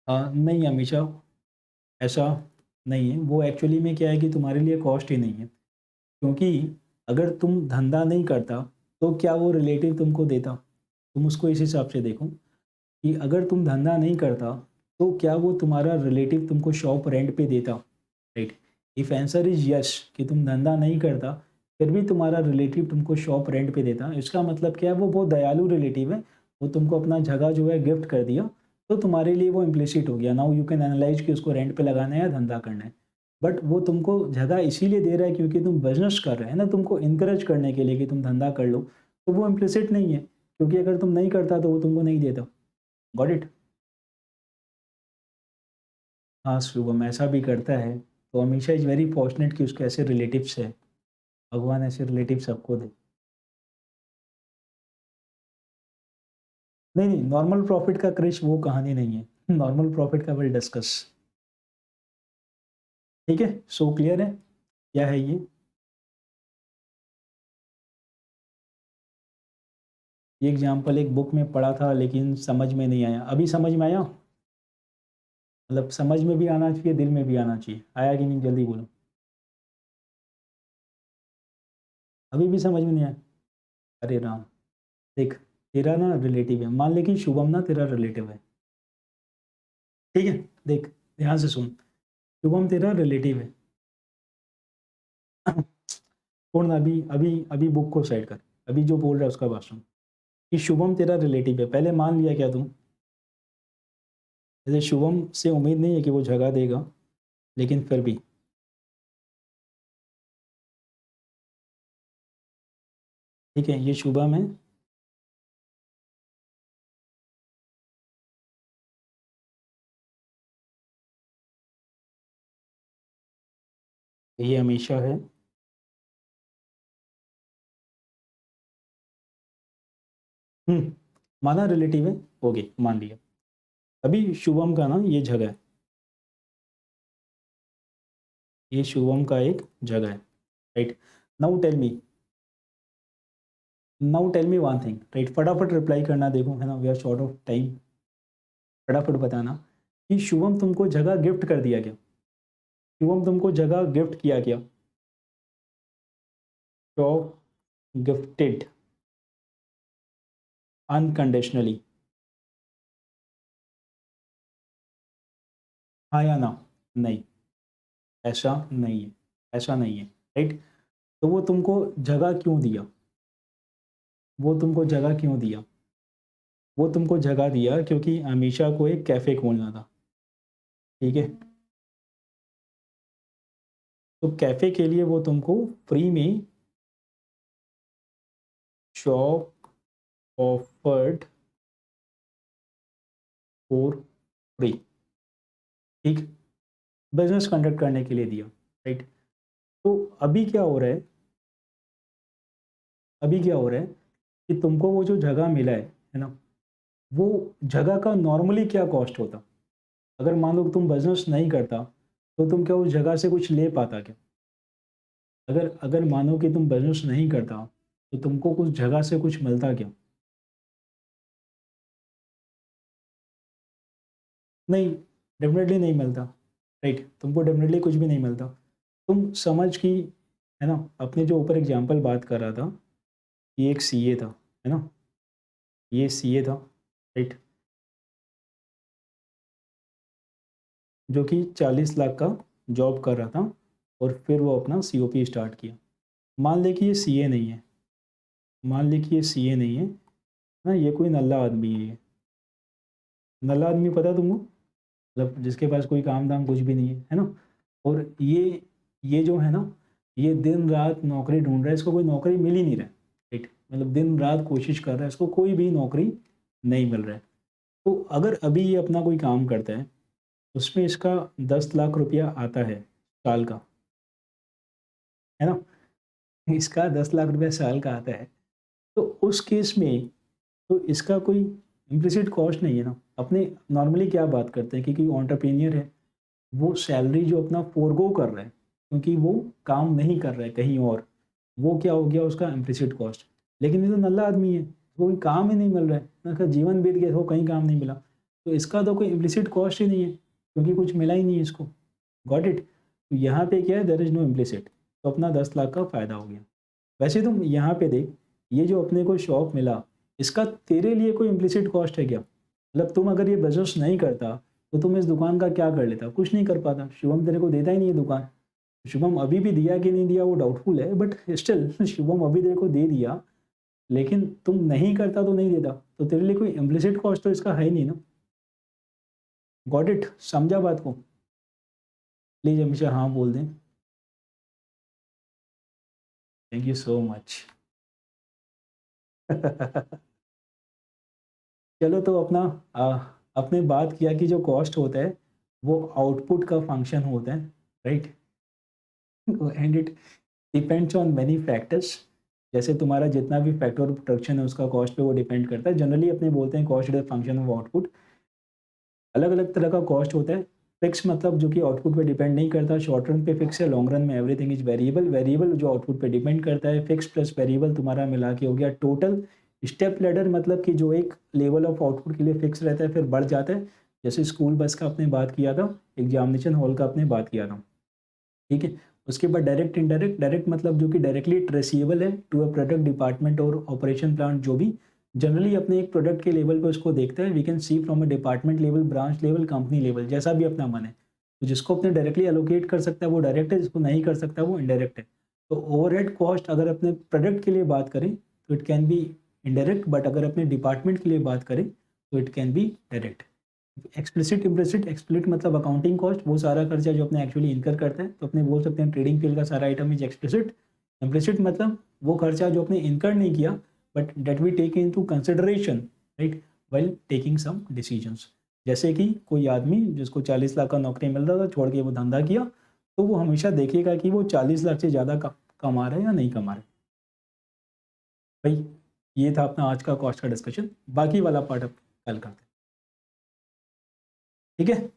नहीं हमेशा ऐसा नहीं है, वो एक्चुअली में क्या है कि तुम्हारे लिए कॉस्ट ही नहीं है, क्योंकि अगर तुम धंधा नहीं करता, तो क्या वो रिलेटिव तुमको देता? तुम उसको इस हिसाब से देखो कि अगर तुम धंधा नहीं करता, तो क्या वो तुम्हारा रिलेटिव तुमको शॉप रेंट पे देता? Right? If answer is yes कि तुम धंधा नहीं करता, फिर भी तुम्हारा रिलेटिव तुमको शॉप रेंट पे देता, इसका मतलब क्या है? वो बहुत दयालु रिलेटिव है, वो तुमको अपना जगह जो है गिफ्ट कर दिया, तो तुम्हारे लिए वो इम्प्लिसिट हो गया। नाउ यू कैन एनालाइज कि उसको रेंट पे लगाना है या धंधा करना है। बट वो तुमको जगह इसीलिए दे रहा है क्योंकि तुम बिजनेस कर रहे हैं ना, तुमको इनकरेज करने के लिए कि तुम धंधा कर लो, तो वो इम्प्लिसिट नहीं है, क्योंकि अगर तुम नहीं करता तो वो तुमको नहीं देता। Got it? हाँ शुभम ऐसा भी करता है, तो हमेशा इज़ वेरी फॉर्चुनेट कि उसके ऐसे रिलेटिव्स है। भगवान ऐसे रिलेटिव सबको दे। नहीं नहीं, नॉर्मल प्रॉफिट का क्रिश वो कहानी नहीं है, नॉर्मल प्रॉफिट का विल डिस्कस। ठीक है, सो क्लियर है क्या है ये एग्जाम्पल एक बुक में पढ़ा था लेकिन समझ में नहीं आया, अभी समझ में आया? मतलब समझ में भी आना चाहिए, दिल में भी आना चाहिए, आया कि नहीं जल्दी बोलो। अभी भी समझ में नहीं आया? अरे राम, देख, तेरा ना रिलेटिव है, मान ले कि शुभम ना तेरा रिलेटिव है, ठीक है? देख, ध्यान से सुन, शुभम तेरा रिलेटिव है। छोड़ ना, अभी अभी अभी बुक को साइड कर, अभी जो बोल रहा है उसका बात सुन। कि शुभम तेरा रिलेटिव है, पहले मान लिया क्या तुम? जैसे शुभम से उम्मीद नहीं है कि वो जगह देगा, लेकिन फिर भी ठीक है, ये शुभम है। ये हमेशा है। माना रिलेटिव है, ओके मान लिया। अभी शुभम का ना ये जगह है, ये शुभम का एक जगह है, right? Now tell me, now tell me one thing, right? फटाफट रिप्लाई करना, देखो है ना, we are short of time. फटाफट बताना कि शुभम तुमको जगह गिफ्ट कर दिया क्या? शुभम तुमको जगह गिफ्ट किया क्या? शॉप गिफ्टेड अनकंडीशनली, हाँ या ना? नहीं, ऐसा नहीं है, ऐसा नहीं है, राइट? तो वो तुमको जगह क्यों दिया? वो तुमको जगह क्यों दिया? वो तुमको जगह दिया क्योंकि अमीषा को एक कैफ़े खोलना था, ठीक है? तो कैफ़े के लिए वो तुमको फ्री में शॉप ऑफर्ड फॉर फ्री, ठीक? बिजनेस कंडक्ट करने के लिए दिया, राइट? तो अभी क्या हो रहा है, अभी क्या हो रहा है कि तुमको वो जो जगह मिला है ना, वो जगह का नॉर्मली क्या कॉस्ट होता? अगर मान लो तुम बिजनेस नहीं करता, तो तुम क्या उस जगह से कुछ ले पाता क्या? अगर अगर मानो कि तुम बिजनेस नहीं करता, तो तुमको कुछ जगह से कुछ मिलता क्या? नहीं, डेफिनेटली नहीं मिलता, राइट? तुमको डेफिनेटली कुछ भी नहीं मिलता। तुम समझ कि, है ना, अपने जो ऊपर एग्जांपल बात कर रहा था, ये एक सीए था, है ना, ये सीए था, राइट, जो कि 40 लाख का जॉब कर रहा था और फिर वो अपना सीओपी स्टार्ट किया। मान ले कि ये सीए नहीं है, मान ले कि ये सीए नहीं है ना, ये कोई नल्ला आदमी है। ये नल्ला आदमी पता है तुमको, मतलब जिसके पास कोई काम धाम कुछ भी नहीं है ना। और ये जो है ना, ये दिन रात नौकरी ढूंढ रहा है, इसको कोई नौकरी मिल ही नहीं रहा है, राइट, मतलब दिन रात कोशिश कर रहा है, इसको कोई भी नौकरी नहीं मिल रहा है। तो अगर अभी ये अपना कोई काम करता है, उसमें इसका 10 लाख रुपया आता है साल का, है ना, इसका 10 लाख रुपया साल का आता है, तो उस केस में तो इसका कोई इम्प्लिसिट कॉस्ट नहीं है ना। अपने नॉर्मली क्या बात करते हैं कि कोई एंटरप्रेन्योर है, वो सैलरी जो अपना फोरगो कर रहा है क्योंकि वो काम नहीं कर रहा है कहीं और, वो क्या हो गया उसका इम्प्लिसिट कॉस्ट। लेकिन ये तो नल्ला आदमी है, तो कोई काम ही नहीं मिल रहा है ना, उसका जीवन बीत गया, वो कहीं काम नहीं मिला, तो इसका तो कोई इम्प्लिसिट कॉस्ट ही नहीं है क्योंकि कुछ मिला ही नहीं है इसको। Got it. तो यहाँ पे क्या है, देयर इज़ नो इम्प्लिसिट, तो अपना 10 लाख का फ़ायदा हो गया। वैसे तुम यहाँ पे देख, ये जो अपने को शॉप मिला, इसका तेरे लिए कोई इम्प्लिसिट कॉस्ट है क्या? मतलब तुम अगर ये बिजनेस नहीं करता तो तुम इस दुकान का क्या कर लेता? कुछ नहीं कर पाता। शुभम तेरे को देता ही नहीं है दुकान। शुभम अभी भी दिया कि नहीं दिया वो डाउटफुल है, बट स्टिल शुभम अभी तेरे को दे दिया, लेकिन तुम नहीं करता तो नहीं देता, तो तेरे लिए कोई इम्प्लिसिट कॉस्ट तो इसका है ही नहीं ना। Got it? समझा बात को? प्लीज हमेशा हाँ बोल दें। Thank you so much. चलो तो अपना अपने बात किया कि जो कॉस्ट होता है वो आउटपुट का फंक्शन होता है, right, and it depends on many factors. जैसे तुम्हारा जितना भी फैक्टर ऑफ प्रोडक्शन है उसका कॉस्ट पे वो डिपेंड करता है। जनरली अपने बोलते हैं cost is a function of output. अलग अलग तरह का कॉस्ट होता है। फिक्स मतलब जो कि आउटपुट पे डिपेंड नहीं करता, शॉर्ट रन पे फिक्स है, लॉन्ग रन में एवरीथिंग इज वेरिएबल। वेरिएबल जो आउटपुट पे डिपेंड करता है, फिक्स प्लस वेरिएबल तुम्हारा मिला के हो गया टोटल। स्टेप लैडर मतलब कि जो एक लेवल ऑफ आउटपुट के लिए फिक्स रहता है फिर बढ़ जाता है। जैसे स्कूल बस का आपने बात किया था, एग्जामिनेशन हॉल का आपने बात किया था, ठीक है। उसके बाद डायरेक्ट इनडायरेक्ट। डायरेक्ट मतलब जो कि डायरेक्टली ट्रेसिएबल है टू अ प्रोडक्ट डिपार्टमेंट और ऑपरेशन प्लांट, जो भी जनरली अपने एक प्रोडक्ट के लेवल पे उसको देखता है। We can see from a department level, branch level, company level, जैसा भी अपना मन है। तो जिसको अपने डायरेक्टली एलोकेट कर सकता है वो डायरेक्ट है, जिसको नहीं कर सकता वो इनडायरेक्ट है। तो ओवरहेड कॉस्ट अगर अपने प्रोडक्ट के लिए बात करें तो it can be indirect, but अगर अपने डिपार्टमेंट के लिए बात करें तो it can be direct. Explicit implicit, explicit मतलब अकाउंटिंग कॉस्ट, वो सारा खर्चा जो अपने एक्चुअली इनकर करते हैं, तो अपने बोल सकते हैं ट्रेडिंग फील्ड का सारा आइटम इज एक्सप्लिसिट। इम्प्लिसिट मतलब वो खर्चा जो अपने इनकर नहीं किया but that we take in to consideration, right, while taking some decisions. जैसे कि कोई आदमी जिसको 40 लाख का नौकरी मिल रहा था, छोड़ के वो धंधा किया, तो वो हमेशा देखेगा कि वो 40 लाख से ज़्यादा कमा रहा है या नहीं कमा रहा है। भाई ये था अपना आज का कॉस्ट का डिस्कशन, बाकी वाला पार्ट अब कल करते हैं, ठीक है।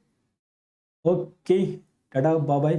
Okay, tata, bye bye.